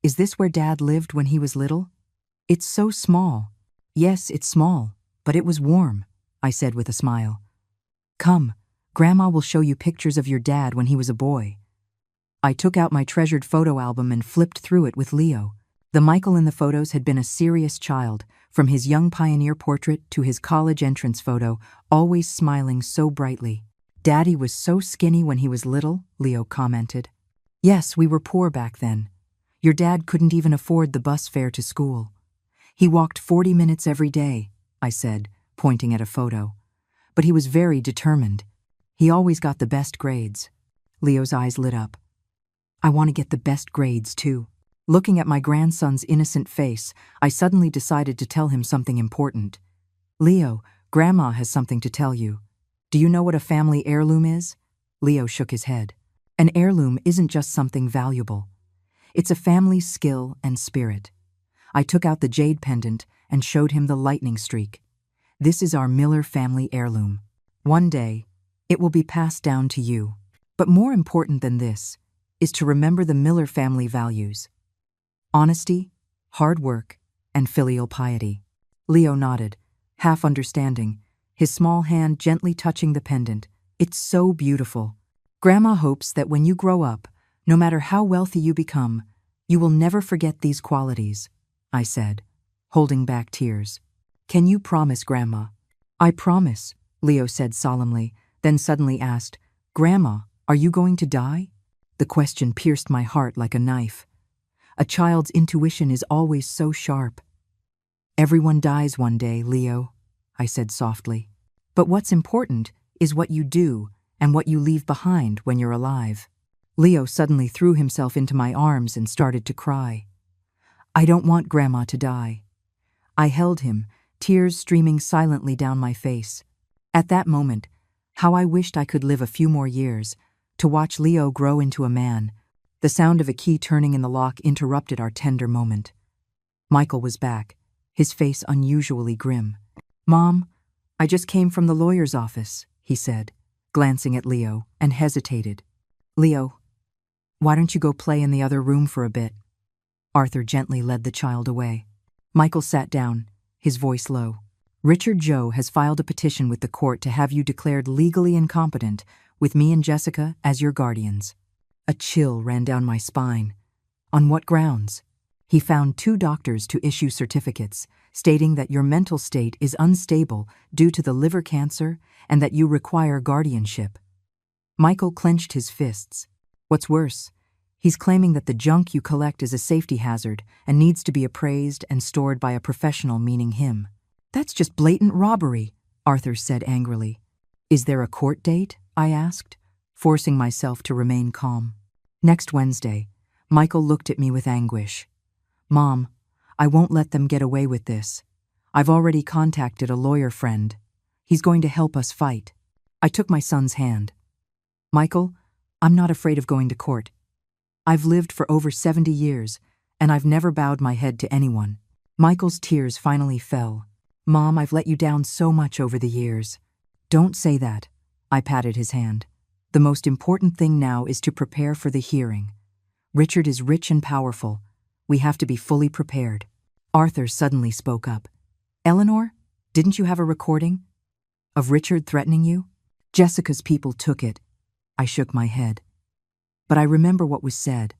is this where Dad lived when he was little? It's so small." "Yes, it's small, but it was warm," I said with a smile. "Come, Grandma will show you pictures of your dad when he was a boy." I took out my treasured photo album and flipped through it with Leo. The Michael in the photos had been a serious child, from his young pioneer portrait to his college entrance photo, always smiling so brightly. "Daddy was so skinny when he was little," Leo commented. "Yes, we were poor back then. Your dad couldn't even afford the bus fare to school. He walked 40 minutes every day," I said, pointing at a photo. "But he was very determined. He always got the best grades." Leo's eyes lit up. "I want to get the best grades, too." Looking at my grandson's innocent face, I suddenly decided to tell him something important. "Leo, Grandma has something to tell you. Do you know what a family heirloom is?" Leo shook his head. "An heirloom isn't just something valuable. It's a family's skill and spirit." I took out the jade pendant and showed him the lightning streak. "This is our Miller family heirloom. One day, it will be passed down to you. But more important than this is to remember the Miller family values: honesty, hard work, and filial piety." Leo nodded, half understanding, his small hand gently touching the pendant. "It's so beautiful. Grandma hopes that when you grow up, no matter how wealthy you become, you will never forget these qualities," I said, holding back tears. "Can you promise, Grandma?" "I promise," Leo said solemnly, then suddenly asked, "Grandma, are you going to die?" The question pierced my heart like a knife. A child's intuition is always so sharp. "Everyone dies one day, Leo," I said softly. "But what's important is what you do and what you leave behind when you're alive." Leo suddenly threw himself into my arms and started to cry. "I don't want Grandma to die." I held him, tears streaming silently down my face. At that moment, how I wished I could live a few more years, to watch Leo grow into a man. The sound of a key turning in the lock interrupted our tender moment. Michael was back, his face unusually grim. "Mom, I just came from the lawyer's office," he said, glancing at Leo, and hesitated. "Leo, why don't you go play in the other room for a bit?" Arthur gently led the child away. Michael sat down, his voice low. "Richard Joe has filed a petition with the court to have you declared legally incompetent, with me and Jessica as your guardians." A chill ran down my spine. "On what grounds?" "He found 2 doctors to issue certificates, stating that your mental state is unstable due to the liver cancer and that you require guardianship." Michael clenched his fists. "What's worse, he's claiming that the junk you collect is a safety hazard and needs to be appraised and stored by a professional, meaning him." "That's just blatant robbery," Arthur said angrily. "Is there a court date?" I asked, forcing myself to remain calm. "Next Wednesday." Michael looked at me with anguish. "Mom, I won't let them get away with this. I've already contacted a lawyer friend. He's going to help us fight. I took my son's hand. Michael, I'm not afraid of going to court. I've lived for over 70 years, and I've never bowed my head to anyone. Michael's tears finally fell. Mom, I've let you down so much over the years. Don't say that. I patted his hand. The most important thing now is to prepare for the hearing. Richard is rich and powerful. We have to be fully prepared. Arthur suddenly spoke up. Eleanor, didn't you have a recording of Richard threatening you? Jessica's people took it. I shook my head. But I remember what was said.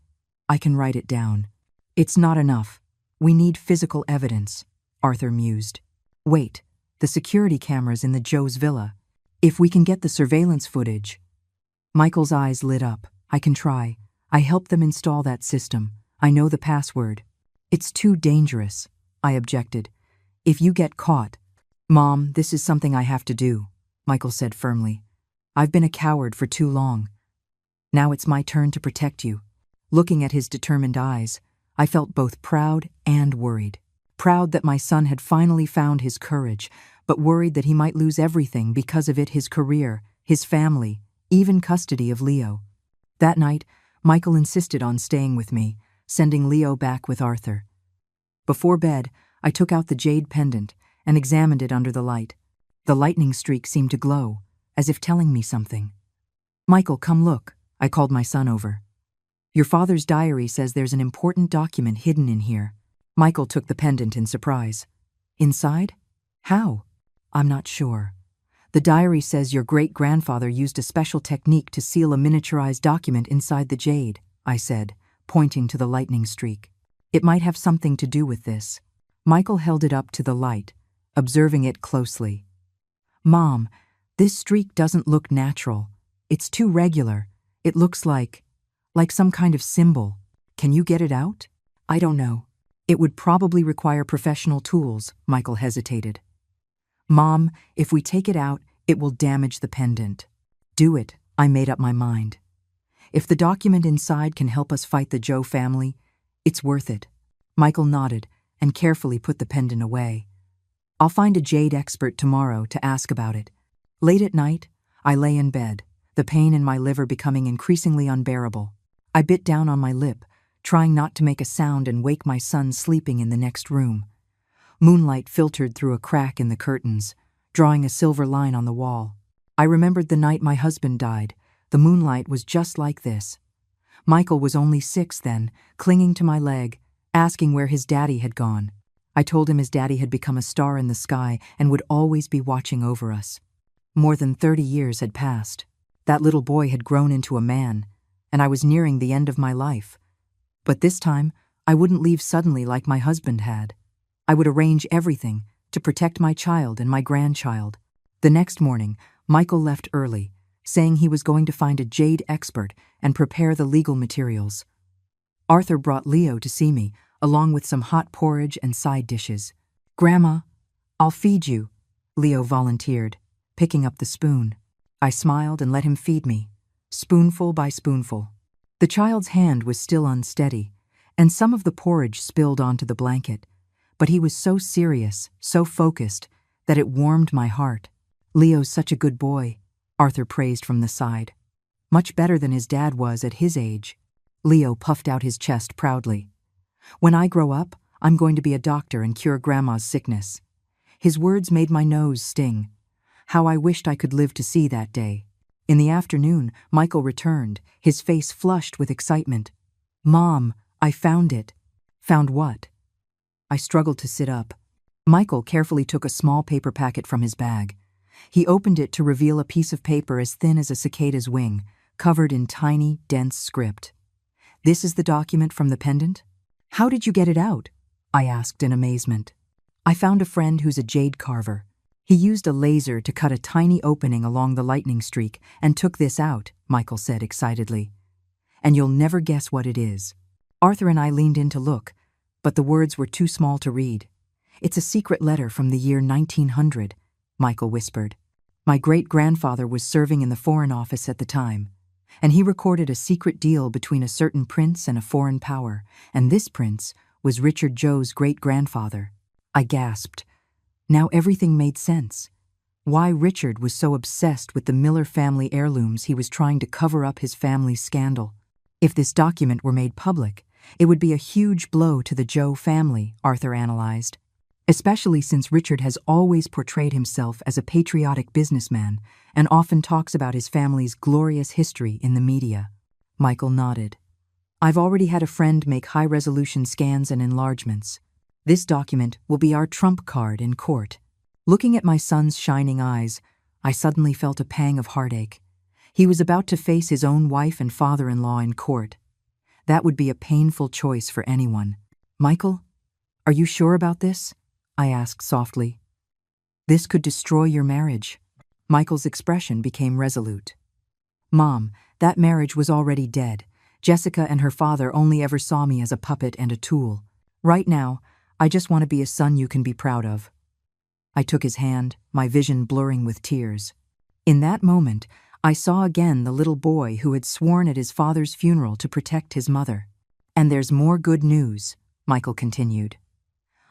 I can write it down. It's not enough. We need physical evidence, Arthur mused. Wait, the security cameras in the Joe's villa. If we can get the surveillance footage. Michael's eyes lit up. I can try. I helped them install that system. I know the password. It's too dangerous, I objected. If you get caught. Mom, this is something I have to do, Michael said firmly. I've been a coward for too long. Now it's my turn to protect you. Looking at his determined eyes, I felt both proud and worried. Proud that my son had finally found his courage, but worried that he might lose everything because of it, his career, his family, even custody of Leo. That night, Michael insisted on staying with me, sending Leo back with Arthur. Before bed, I took out the jade pendant and examined it under the light. The lightning streak seemed to glow, as if telling me something. Michael, come look, I called my son over. Your father's diary says there's an important document hidden in here. Michael took the pendant in surprise. Inside? How? I'm not sure. The diary says your great-grandfather used a special technique to seal a miniaturized document inside the jade, I said, pointing to the lightning streak. It might have something to do with this. Michael held it up to the light, observing it closely. Mom, this streak doesn't look natural. It's too regular. It looks like some kind of symbol. Can you get it out? I don't know. It would probably require professional tools, Michael hesitated. Mom, if we take it out, it will damage the pendant. Do it, I made up my mind. If the document inside can help us fight the Joe family, it's worth it. Michael nodded and carefully put the pendant away. I'll find a jade expert tomorrow to ask about it. Late at night, I lay in bed, the pain in my liver becoming increasingly unbearable. I bit down on my lip, trying not to make a sound and wake my son sleeping in the next room. Moonlight filtered through a crack in the curtains, drawing a silver line on the wall. I remembered the night my husband died. The moonlight was just like this. Michael was only 6 then, clinging to my leg, asking where his daddy had gone. I told him his daddy had become a star in the sky and would always be watching over us. More than 30 years had passed. That little boy had grown into a man, and I was nearing the end of my life. But this time, I wouldn't leave suddenly like my husband had. I would arrange everything to protect my child and my grandchild. The next morning, Michael left early, saying he was going to find a jade expert and prepare the legal materials. Arthur brought Leo to see me, along with some hot porridge and side dishes. Grandma, I'll feed you, Leo volunteered, picking up the spoon. I smiled and let him feed me, spoonful by spoonful. The child's hand was still unsteady, and some of the porridge spilled onto the blanket, but he was so serious, so focused, that it warmed my heart. Leo's such a good boy, Arthur praised from the side. Much better than his dad was at his age. Leo puffed out his chest proudly. When I grow up, I'm going to be a doctor and cure Grandma's sickness. His words made my nose sting. How I wished I could live to see that day. In the afternoon, Michael returned, his face flushed with excitement. Mom, I found it. Found what? I struggled to sit up. Michael carefully took a small paper packet from his bag. He opened it to reveal a piece of paper as thin as a cicada's wing, covered in tiny, dense script. This is the document from the pendant? How did you get it out? I asked in amazement. I found a friend who's a jade carver. He used a laser to cut a tiny opening along the lightning streak and took this out, Michael said excitedly. And you'll never guess what it is. Arthur and I leaned in to look, but the words were too small to read. It's a secret letter from the year 1900, Michael whispered. My great-grandfather was serving in the Foreign Office at the time, and he recorded a secret deal between a certain prince and a foreign power, and this prince was Richard Joe's great-grandfather. I gasped. Now everything made sense. Why Richard was so obsessed with the Miller family heirlooms he was trying to cover up his family's scandal. If this document were made public, it would be a huge blow to the Joe family, Arthur analyzed. Especially since Richard has always portrayed himself as a patriotic businessman and often talks about his family's glorious history in the media. Michael nodded. I've already had a friend make high-resolution scans and enlargements. This document will be our trump card in court. Looking at my son's shining eyes, I suddenly felt a pang of heartache. He was about to face his own wife and father-in-law in court. That would be a painful choice for anyone. Michael, are you sure about this? I asked softly. This could destroy your marriage. Michael's expression became resolute. Mom, that marriage was already dead. Jessica and her father only ever saw me as a puppet and a tool. Right now, I just want to be a son you can be proud of. I took his hand, my vision blurring with tears. In that moment, I saw again the little boy who had sworn at his father's funeral to protect his mother. And there's more good news, Michael continued.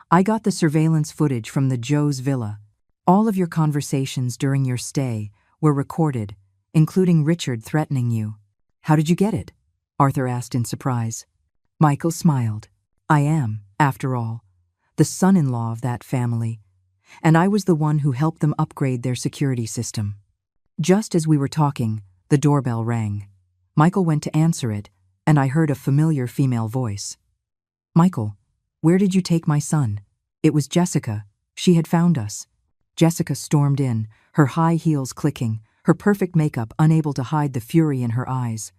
I got the surveillance footage from the Joe's villa. All of your conversations during your stay were recorded, including Richard threatening you. How did you get it? Arthur asked in surprise. Michael smiled. I am, after all, the son-in-law of that family, and I was the one who helped them upgrade their security system. Just as we were talking, the doorbell rang. Michael went to answer it, and I heard a familiar female voice. Michael, where did you take my son? It was Jessica. She had found us. Jessica stormed in, her high heels clicking, her perfect makeup unable to hide the fury in her eyes.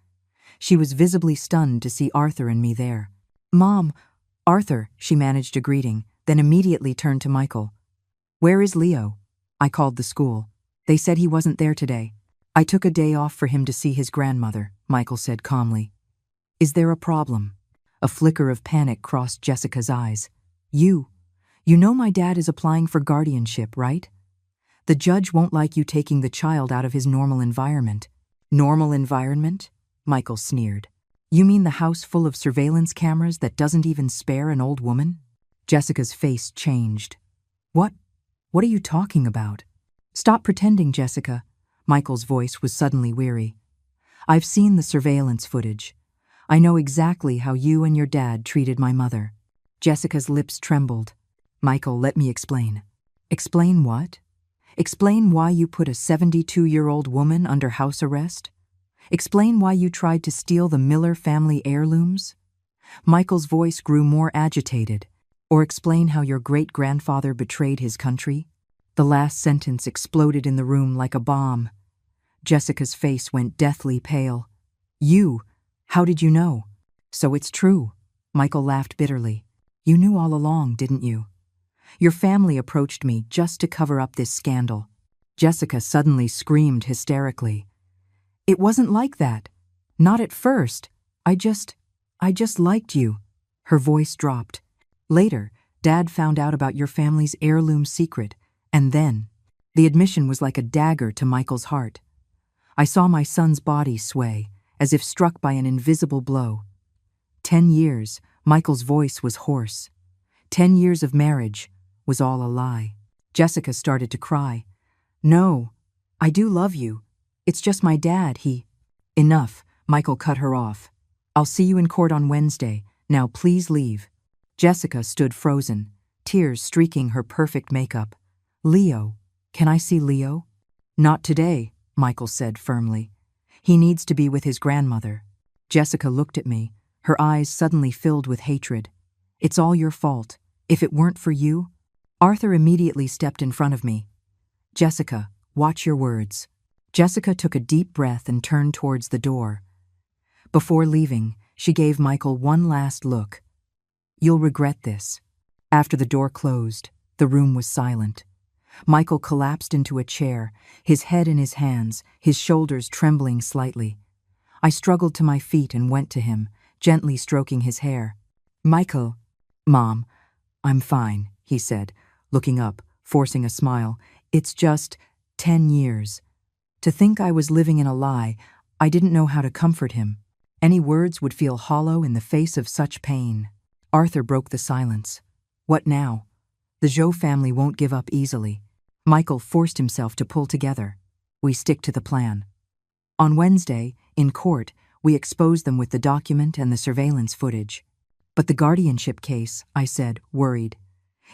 She was visibly stunned to see Arthur and me there. Mom, Arthur, she managed a greeting, then immediately turned to Michael. Where is Leo? I called the school. They said he wasn't there today. I took a day off for him to see his grandmother, Michael said calmly. Is there a problem? A flicker of panic crossed Jessica's eyes. You know my dad is applying for guardianship, right? The judge won't like you taking the child out of his normal environment. Normal environment? Michael sneered. You mean the house full of surveillance cameras that doesn't even spare an old woman? Jessica's face changed. What are you talking about? Stop pretending, Jessica. Michael's voice was suddenly weary. I've seen the surveillance footage. I know exactly how you and your dad treated my mother. Jessica's lips trembled. Michael, let me explain. Explain what? Explain why you put a 72-year-old woman under house arrest? Explain why you tried to steal the Miller family heirlooms? Michael's voice grew more agitated. Or explain how your great-grandfather betrayed his country? The last sentence exploded in the room like a bomb. Jessica's face went deathly pale. How did you know? So it's true. Michael laughed bitterly. You knew all along, didn't you? Your family approached me just to cover up this scandal. Jessica suddenly screamed hysterically. It wasn't like that. Not at first. I just liked you. Her voice dropped. Later, Dad found out about your family's heirloom secret, and then, the admission was like a dagger to Michael's heart. I saw my son's body sway, as if struck by an invisible blow. 10 years, Michael's voice was hoarse. 10 years of marriage was all a lie. Jessica started to cry. No, I do love you. It's just my dad, Enough, Michael cut her off. I'll see you in court on Wednesday. Now please leave. Jessica stood frozen, tears streaking her perfect makeup. Leo, can I see Leo? Not today, Michael said firmly. He needs to be with his grandmother. Jessica looked at me, her eyes suddenly filled with hatred. It's all your fault. If it weren't for you... Arthur immediately stepped in front of me. Jessica, watch your words. Jessica took a deep breath and turned towards the door. Before leaving, she gave Michael one last look. You'll regret this. After the door closed, the room was silent. Michael collapsed into a chair, his head in his hands, his shoulders trembling slightly. I struggled to my feet and went to him, gently stroking his hair. Michael. Mom, I'm fine, he said, looking up, forcing a smile. It's just 10 years. To think I was living in a lie, I didn't know how to comfort him. Any words would feel hollow in the face of such pain. Arthur broke the silence. What now? The Zhou family won't give up easily. Michael forced himself to pull together. We stick to the plan. On Wednesday, in court, we exposed them with the document and the surveillance footage. But the guardianship case, I said, worried.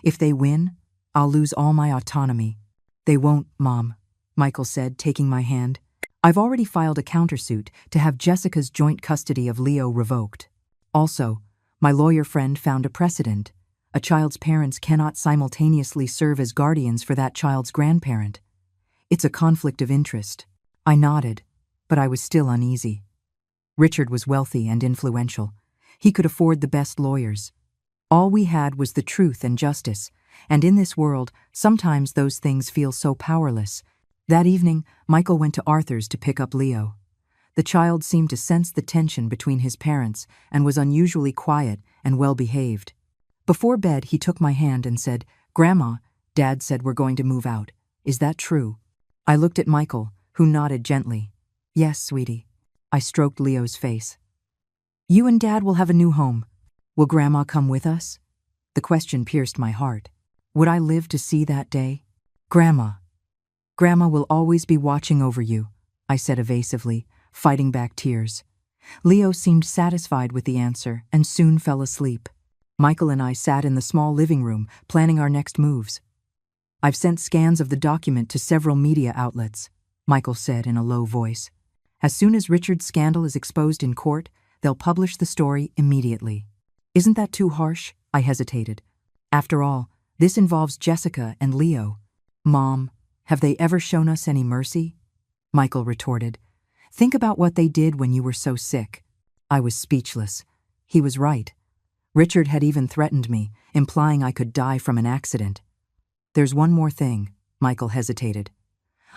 If they win, I'll lose all my autonomy. They won't, Mom, Michael said, taking my hand. I've already filed a countersuit to have Jessica's joint custody of Leo revoked. Also, my lawyer friend found a precedent. A child's parents cannot simultaneously serve as guardians for that child's grandparent. It's a conflict of interest. I nodded, but I was still uneasy. Richard was wealthy and influential. He could afford the best lawyers. All we had was the truth and justice, and in this world, sometimes those things feel so powerless. That evening, Michael went to Arthur's to pick up Leo. The child seemed to sense the tension between his parents and was unusually quiet and well-behaved. Before bed, he took my hand and said, "Grandma, Dad said we're going to move out. Is that true?" I looked at Michael, who nodded gently. "Yes, sweetie." I stroked Leo's face. "You and Dad will have a new home. Will Grandma come with us?" The question pierced my heart. Would I live to see that day? "Grandma will always be watching over you," I said evasively, fighting back tears. Leo seemed satisfied with the answer and soon fell asleep. Michael and I sat in the small living room, planning our next moves. "I've sent scans of the document to several media outlets," Michael said in a low voice. "As soon as Richard's scandal is exposed in court, they'll publish the story immediately." "Isn't that too harsh?" I hesitated. "After all, this involves Jessica and Leo." "Mom, have they ever shown us any mercy?" Michael retorted. "Think about what they did when you were so sick." I was speechless. He was right. Richard had even threatened me, implying I could die from an accident. "There's one more thing," Michael hesitated.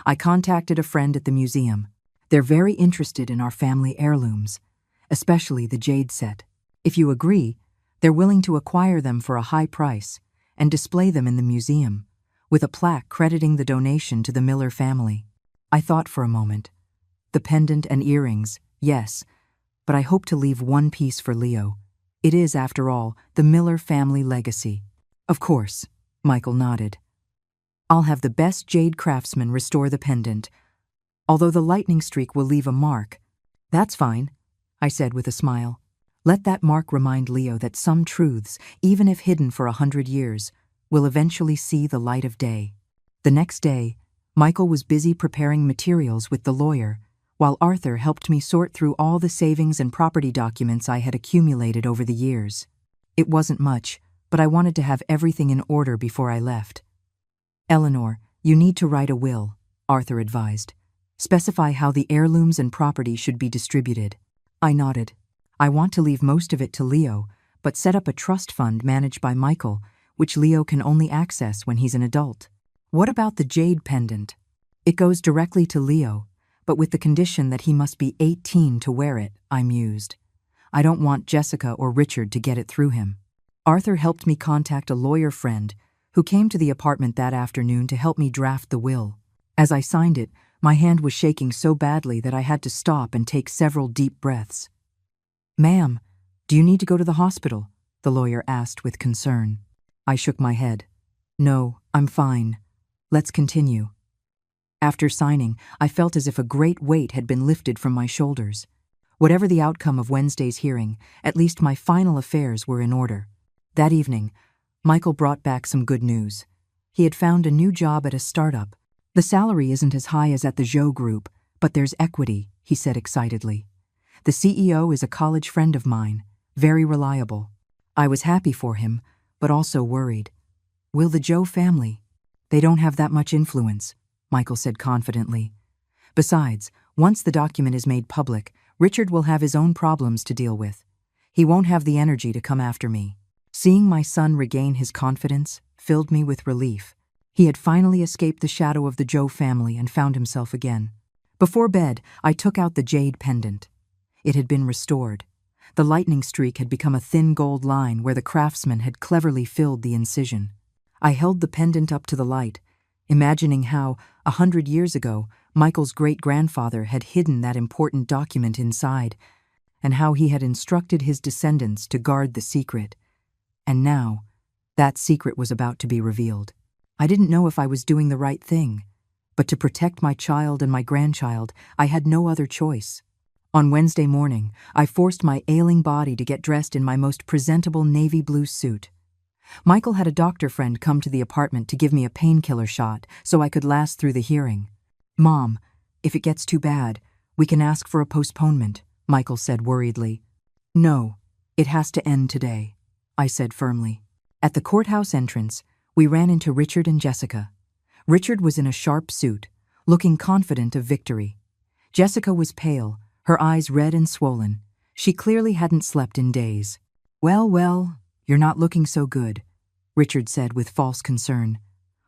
"I contacted a friend at the museum. They're very interested in our family heirlooms, especially the jade set. If you agree, they're willing to acquire them for a high price and display them in the museum, with a plaque crediting the donation to the Miller family." I thought for a moment. The pendant and earrings, yes, but I hope to leave one piece for Leo. It is, after all, the Miller family legacy. "Of course," Michael nodded. "I'll have the best jade craftsman restore the pendant, although the lightning streak will leave a mark." "That's fine," I said with a smile. "Let that mark remind Leo that some truths, even if hidden for 100 years, will eventually see the light of day." The next day, Michael was busy preparing materials with the lawyer, while Arthur helped me sort through all the savings and property documents I had accumulated over the years. It wasn't much, but I wanted to have everything in order before I left. "Eleanor, you need to write a will," Arthur advised. "Specify how the heirlooms and property should be distributed." I nodded. "I want to leave most of it to Leo, but set up a trust fund managed by Michael, which Leo can only access when he's an adult." "What about the jade pendant?" "It goes directly to Leo, but with the condition that he must be 18 to wear it," I mused. "I don't want Jessica or Richard to get it through him." Arthur helped me contact a lawyer friend who came to the apartment that afternoon to help me draft the will. As I signed it, my hand was shaking so badly that I had to stop and take several deep breaths. "Ma'am, do you need to go to the hospital?" the lawyer asked with concern. I shook my head. "No, I'm fine. Let's continue." After signing, I felt as if a great weight had been lifted from my shoulders. Whatever the outcome of Wednesday's hearing, at least my final affairs were in order. That evening, Michael brought back some good news. He had found a new job at a startup. "The salary isn't as high as at the Zhou Group, but there's equity," he said excitedly. "The CEO is a college friend of mine, very reliable." I was happy for him, but also worried. "Will the Zhou family?" "They don't have that much influence," Michael said confidently. "Besides, once the document is made public, Richard will have his own problems to deal with. He won't have the energy to come after me." Seeing my son regain his confidence filled me with relief. He had finally escaped the shadow of the Zhou family and found himself again. Before bed, I took out the jade pendant. It had been restored. The lightning streak had become a thin gold line where the craftsman had cleverly filled the incision. I held the pendant up to the light, imagining how, 100 years ago, Michael's great-grandfather had hidden that important document inside, and how he had instructed his descendants to guard the secret. And now, That secret was about to be revealed. I didn't know if I was doing the right thing, but to protect my child and my grandchild, I had no other choice. On Wednesday morning, I forced my ailing body to get dressed in my most presentable navy blue suit. Michael had a doctor friend come to the apartment to give me a painkiller shot so I could last through the hearing. "Mom, if it gets too bad, we can ask for a postponement," Michael said worriedly. "No, it has to end today," I said firmly. At the courthouse entrance, we ran into Richard and Jessica. Richard was in a sharp suit, looking confident of victory. Jessica was pale, her eyes red and swollen. She clearly hadn't slept in days. Well, you're not looking so good," Richard said with false concern.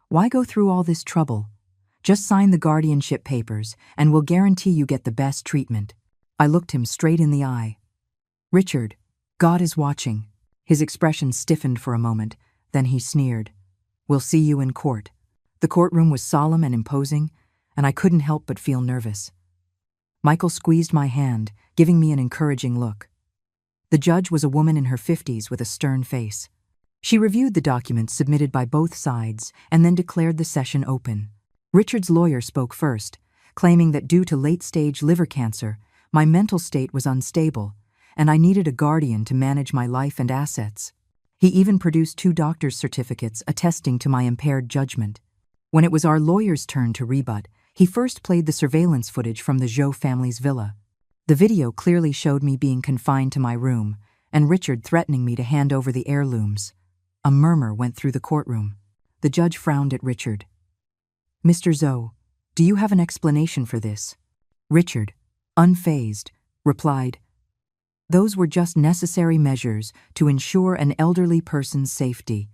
"Why go through all this trouble? Just sign the guardianship papers, and we'll guarantee you get the best treatment." I looked him straight in the eye. "Richard, God is watching." His expression stiffened for a moment, then he sneered. "We'll see you in court." The courtroom was solemn and imposing, and I couldn't help but feel nervous. Michael squeezed my hand, giving me an encouraging look. The judge was a woman in her 50s with a stern face. She reviewed the documents submitted by both sides and then declared the session open. Richard's lawyer spoke first, claiming that due to late-stage liver cancer, my mental state was unstable, and I needed a guardian to manage my life and assets. He even produced 2 doctor's certificates attesting to my impaired judgment. When it was our lawyer's turn to rebut, he first played the surveillance footage from the Zhou family's villa. The video clearly showed me being confined to my room, and Richard threatening me to hand over the heirlooms. A murmur went through the courtroom. The judge frowned at Richard. "Mr. Zhou, do you have an explanation for this?" Richard, unfazed, replied, "Those were just necessary measures to ensure an elderly person's safety.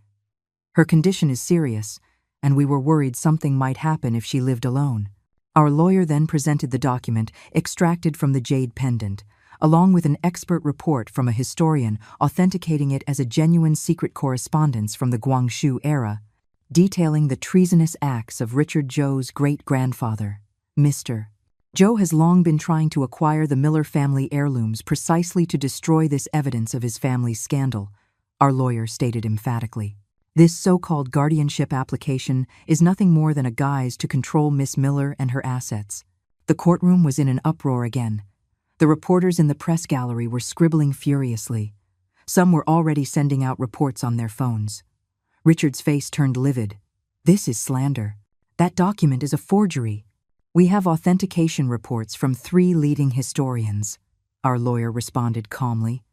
Her condition is serious, and we were worried something might happen if she lived alone." Our lawyer then presented the document extracted from the jade pendant, along with an expert report from a historian authenticating it as a genuine secret correspondence from the Guangxu era, detailing the treasonous acts of Richard Zhou's great-grandfather, Mr. Zhou has long been trying to acquire the Miller family heirlooms precisely to destroy this evidence of his family's scandal, our lawyer stated emphatically. This so-called guardianship application is nothing more than a guise to control Miss Miller and her assets. The courtroom was in an uproar again. The reporters in the press gallery were scribbling furiously. Some were already sending out reports on their phones. Richard's face turned livid. "This is slander. That document is a forgery." "We have authentication reports from 3 leading historians," our lawyer responded calmly.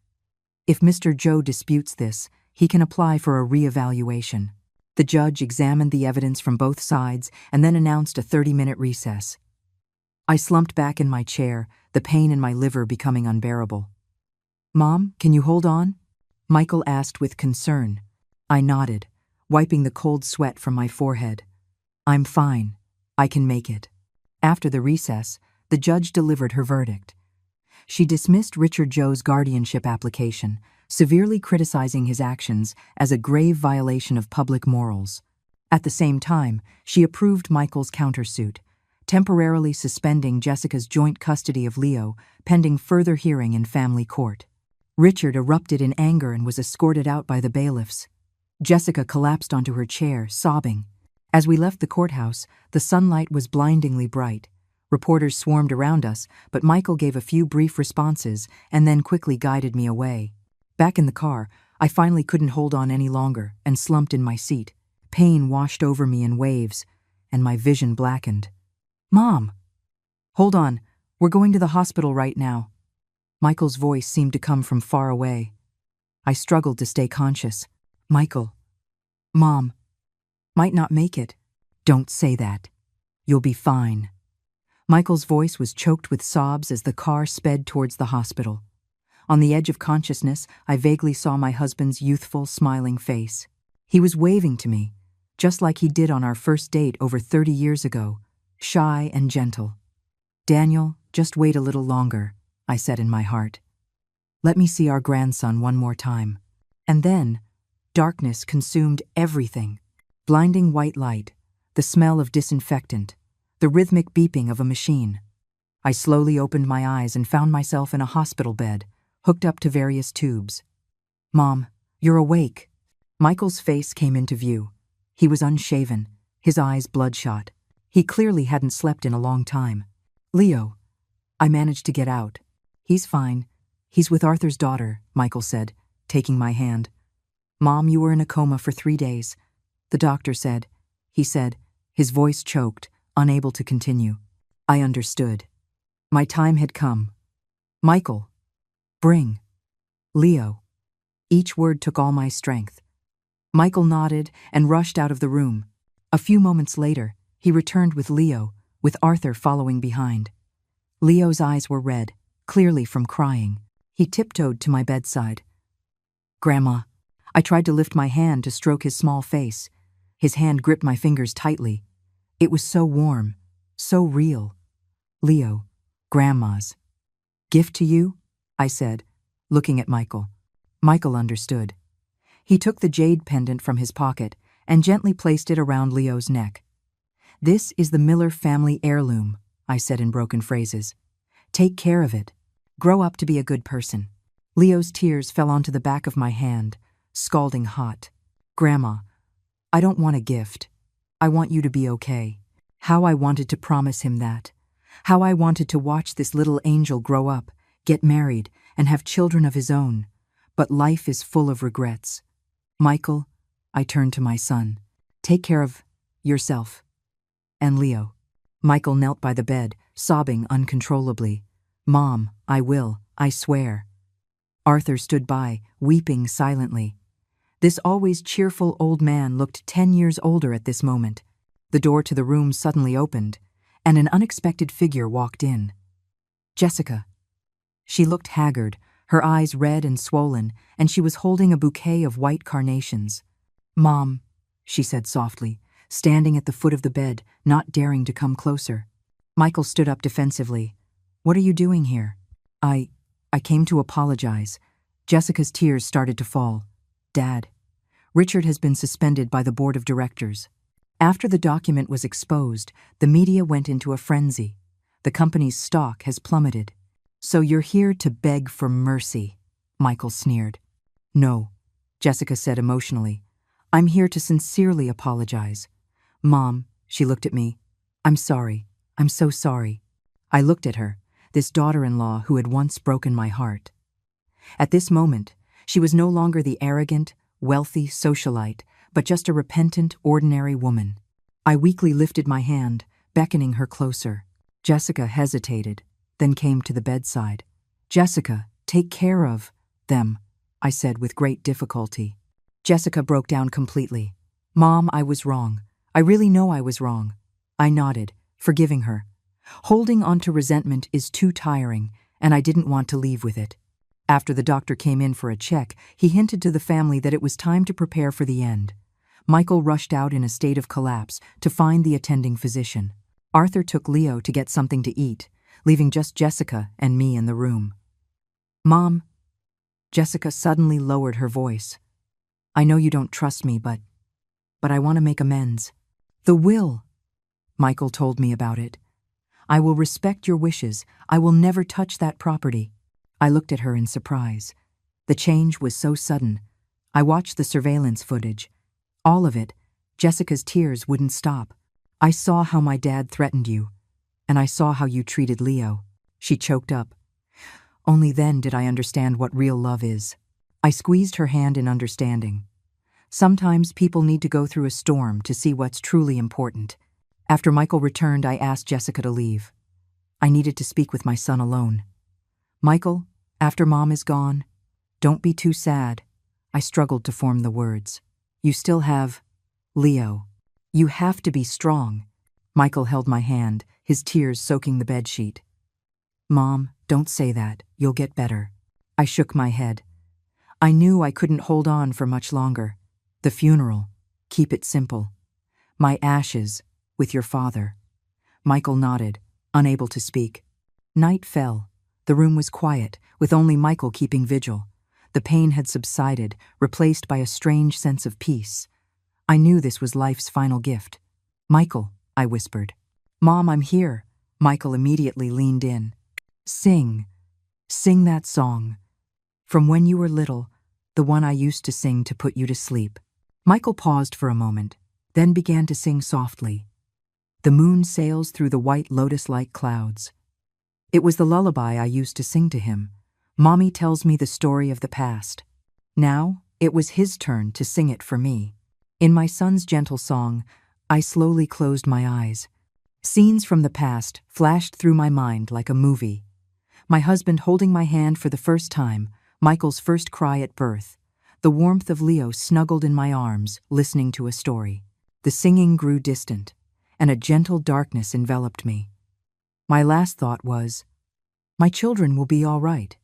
"If Mr. Zhou disputes this, he can apply for a re-evaluation." The judge examined the evidence from both sides and then announced a 30-minute recess. I slumped back in my chair, the pain in my liver becoming unbearable. "Mom, can you hold on?" Michael asked with concern. I nodded, wiping the cold sweat from my forehead. "I'm fine. I can make it." After the recess, the judge delivered her verdict. She dismissed Richard Zhou's guardianship application, severely criticizing his actions as a grave violation of public morals. At the same time, she approved Michael's countersuit, temporarily suspending Jessica's joint custody of Leo pending further hearing in family court. Richard erupted in anger and was escorted out by the bailiffs. Jessica collapsed onto her chair, sobbing. As we left the courthouse, the sunlight was blindingly bright. Reporters swarmed around us, but Michael gave a few brief responses and then quickly guided me away. Back in the car, I finally couldn't hold on any longer and slumped in my seat. Pain washed over me in waves, and my vision blackened. "Mom!" "Hold on, we're going to the hospital right now." Michael's voice seemed to come from far away. I struggled to stay conscious. "Michael. Mom. Might not make it." "Don't say that. You'll be fine." Michael's voice was choked with sobs as the car sped towards the hospital. On the edge of consciousness, I vaguely saw my husband's youthful, smiling face. He was waving to me, just like he did on our first date over 30 years ago, shy and gentle. "Daniel, just wait a little longer," I said in my heart. "Let me see our grandson one more time." And then, darkness consumed everything. Blinding white light, the smell of disinfectant, the rhythmic beeping of a machine. I slowly opened my eyes and found myself in a hospital bed, hooked up to various tubes. "Mom, you're awake." Michael's face came into view. He was unshaven, his eyes bloodshot. He clearly hadn't slept in a long time. Leo, I managed to get out. He's fine. He's with Arthur's daughter, Michael said, taking my hand. Mom, you were in a coma for 3 days. The doctor said, he said, his voice choked, unable to continue. I understood. My time had come. Michael, bring. Leo. Each word took all my strength. Michael nodded and rushed out of the room. A few moments later, he returned with Leo, with Arthur following behind. Leo's eyes were red, clearly from crying. He tiptoed to my bedside. Grandma. I tried to lift my hand to stroke his small face. His hand gripped my fingers tightly. It was so warm, so real. Leo, Grandma's. Gift to you? I said, looking at Michael. Michael understood. He took the jade pendant from his pocket and gently placed it around Leo's neck. This is the Miller family heirloom, I said in broken phrases. Take care of it. Grow up to be a good person. Leo's tears fell onto the back of my hand, scalding hot. Grandma, I don't want a gift. I want you to be okay. How I wanted to promise him that. How I wanted to watch this little angel grow up, get married, and have children of his own. But life is full of regrets. Michael, I turned to my son. Take care of yourself. And Leo. Michael knelt by the bed, sobbing uncontrollably. Mom, I will, I swear. Arthur stood by, weeping silently. This always cheerful old man looked 10 years older at this moment. The door to the room suddenly opened, and an unexpected figure walked in. Jessica. She looked haggard, her eyes red and swollen, and she was holding a bouquet of white carnations. Mom, she said softly, standing at the foot of the bed, not daring to come closer. Michael stood up defensively. What are you doing here? I came to apologize. Jessica's tears started to fall. Dad, Richard has been suspended by the board of directors. After the document was exposed, the media went into a frenzy. The company's stock has plummeted. So you're here to beg for mercy, Michael sneered. No, Jessica said emotionally. I'm here to sincerely apologize. Mom, she looked at me. I'm sorry. I'm so sorry. I looked at her, this daughter-in-law who had once broken my heart. At this moment, she was no longer the arrogant, wealthy socialite, but just a repentant, ordinary woman. I weakly lifted my hand, beckoning her closer. Jessica hesitated, then came to the bedside. Jessica, take care of them, I said with great difficulty. Jessica broke down completely. Mom, I was wrong. I really know I was wrong. I nodded, forgiving her. Holding on to resentment is too tiring, and I didn't want to leave with it. After the doctor came in for a check, he hinted to the family that it was time to prepare for the end. Michael rushed out in a state of collapse to find the attending physician. Arthur took Leo to get something to eat, leaving just Jessica and me in the room. Mom, Jessica suddenly lowered her voice. I know you don't trust me, but I want to make amends. The will. Michael told me about it. I will respect your wishes. I will never touch that property. I looked at her in surprise. The change was so sudden. I watched the surveillance footage. All of it. Jessica's tears wouldn't stop. I saw how my dad threatened you, and I saw how you treated Leo. She choked up. Only then did I understand what real love is. I squeezed her hand in understanding. Sometimes people need to go through a storm to see what's truly important. After Michael returned, I asked Jessica to leave. I needed to speak with my son alone. Michael, after Mom is gone, don't be too sad. I struggled to form the words. You still have Leo. You have to be strong. Michael held my hand, his tears soaking the bedsheet. Mom, don't say that. You'll get better. I shook my head. I knew I couldn't hold on for much longer. The funeral. Keep it simple. My ashes, with your father. Michael nodded, unable to speak. Night fell. The room was quiet, with only Michael keeping vigil. The pain had subsided, replaced by a strange sense of peace. I knew this was life's final gift. Michael, I whispered. Mom, I'm here. Michael immediately leaned in. Sing. Sing that song. From when you were little, the one I used to sing to put you to sleep. Michael paused for a moment, then began to sing softly. The moon sails through the white lotus-like clouds. It was the lullaby I used to sing to him. Mommy tells me the story of the past. Now, it was his turn to sing it for me. In my son's gentle song, I slowly closed my eyes. Scenes from the past flashed through my mind like a movie. My husband holding my hand for the first time, Michael's first cry at birth, the warmth of Leo snuggled in my arms, listening to a story. The singing grew distant, and a gentle darkness enveloped me. My last thought was, my children will be all right.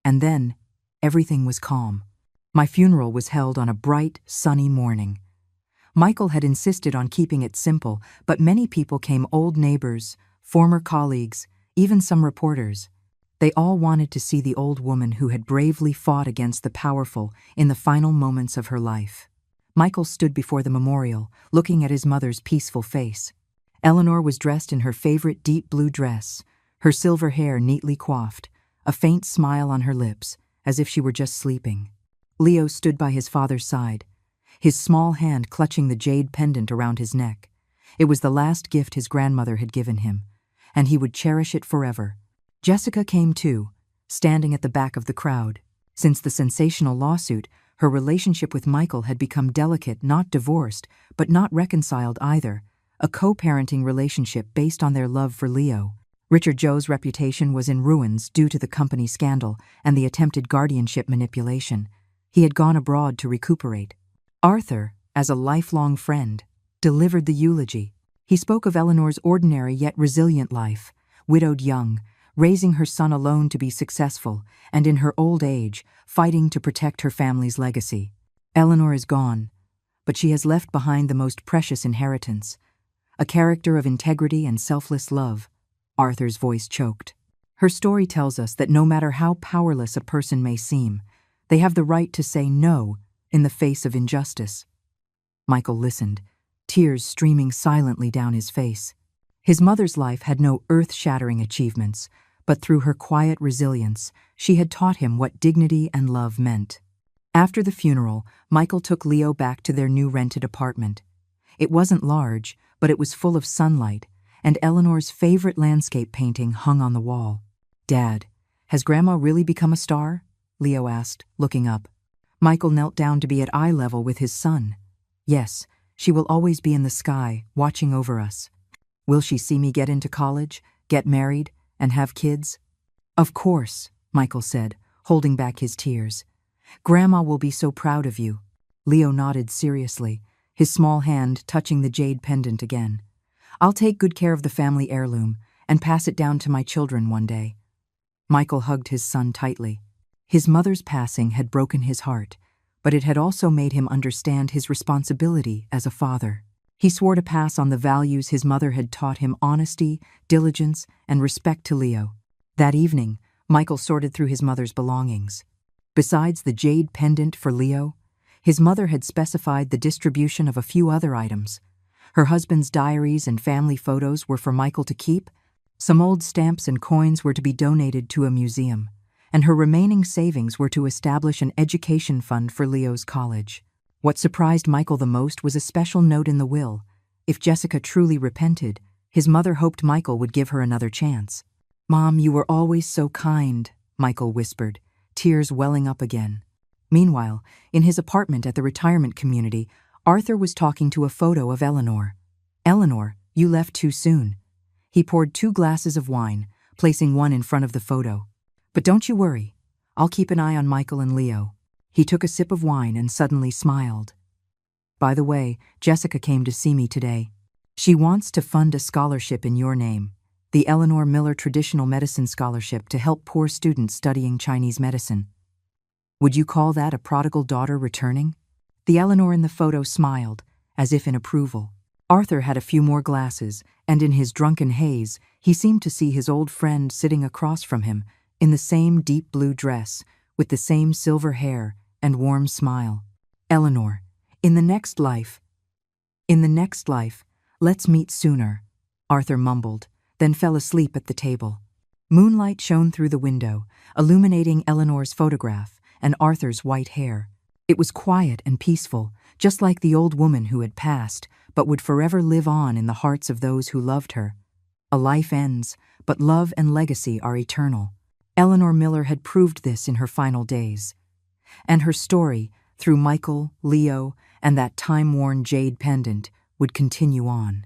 And then, everything was calm. My funeral was held on a bright, sunny morning. Michael had insisted on keeping it simple, but many people came: old neighbors, former colleagues, even some reporters. They all wanted to see the old woman who had bravely fought against the powerful in the final moments of her life. Michael stood before the memorial, looking at his mother's peaceful face. Eleanor was dressed in her favorite deep blue dress, her silver hair neatly coiffed, a faint smile on her lips, as if she were just sleeping. Leo stood by his father's side, his small hand clutching the jade pendant around his neck. It was the last gift his grandmother had given him, and he would cherish it forever. Jessica came too, standing at the back of the crowd. Since the sensational lawsuit, her relationship with Michael had become delicate, not divorced, but not reconciled either, a co-parenting relationship based on their love for Leo. Richard Joe's reputation was in ruins due to the company scandal and the attempted guardianship manipulation. He had gone abroad to recuperate. Arthur, as a lifelong friend, delivered the eulogy. He spoke of Eleanor's ordinary yet resilient life, widowed young, raising her son alone to be successful, and in her old age, fighting to protect her family's legacy. Eleanor is gone, but she has left behind the most precious inheritance, a character of integrity and selfless love. Arthur's voice choked. Her story tells us that no matter how powerless a person may seem, they have the right to say no in the face of injustice. Michael listened, tears streaming silently down his face. His mother's life had no earth-shattering achievements, but through her quiet resilience, she had taught him what dignity and love meant. After the funeral, Michael took Leo back to their new rented apartment. It wasn't large, but it was full of sunlight, and Eleanor's favorite landscape painting hung on the wall. "Dad, has Grandma really become a star?" Leo asked, looking up. Michael knelt down to be at eye level with his son. "Yes, she will always be in the sky, watching over us." "Will she see me get into college, get married, and have kids?" "Of course," Michael said, holding back his tears. "Grandma will be so proud of you." Leo nodded seriously, his small hand touching the jade pendant again. "I'll take good care of the family heirloom and pass it down to my children one day." Michael hugged his son tightly. His mother's passing had broken his heart, but it had also made him understand his responsibility as a father. He swore to pass on the values his mother had taught him: honesty, diligence, and respect to Leo. That evening, Michael sorted through his mother's belongings. Besides the jade pendant for Leo, his mother had specified the distribution of a few other items. Her husband's diaries and family photos were for Michael to keep, some old stamps and coins were to be donated to a museum, and her remaining savings were to establish an education fund for Leo's college. What surprised Michael the most was a special note in the will. If Jessica truly repented, his mother hoped Michael would give her another chance. "Mom, you were always so kind," Michael whispered, tears welling up again. Meanwhile, in his apartment at the retirement community, Arthur was talking to a photo of Eleanor. "Eleanor, you left too soon." He poured 2 glasses of wine, placing one in front of the photo. "But don't you worry, I'll keep an eye on Michael and Leo." He took a sip of wine and suddenly smiled. "By the way, Jessica came to see me today. She wants to fund a scholarship in your name, the Eleanor Miller Traditional Medicine Scholarship to help poor students studying Chinese medicine. Would you call that a prodigal daughter returning?" The Eleanor in the photo smiled, as if in approval. Arthur had a few more glasses, and in his drunken haze, he seemed to see his old friend sitting across from him, in the same deep blue dress, with the same silver hair and warm smile. "Eleanor, in the next life, let's meet sooner," Arthur mumbled, then fell asleep at the table. Moonlight shone through the window, illuminating Eleanor's photograph and Arthur's white hair. It was quiet and peaceful, just like the old woman who had passed, but would forever live on in the hearts of those who loved her. A life ends, but love and legacy are eternal. Eleanor Miller had proved this in her final days. And her story, through Michael, Leo, and that time-worn jade pendant, would continue on.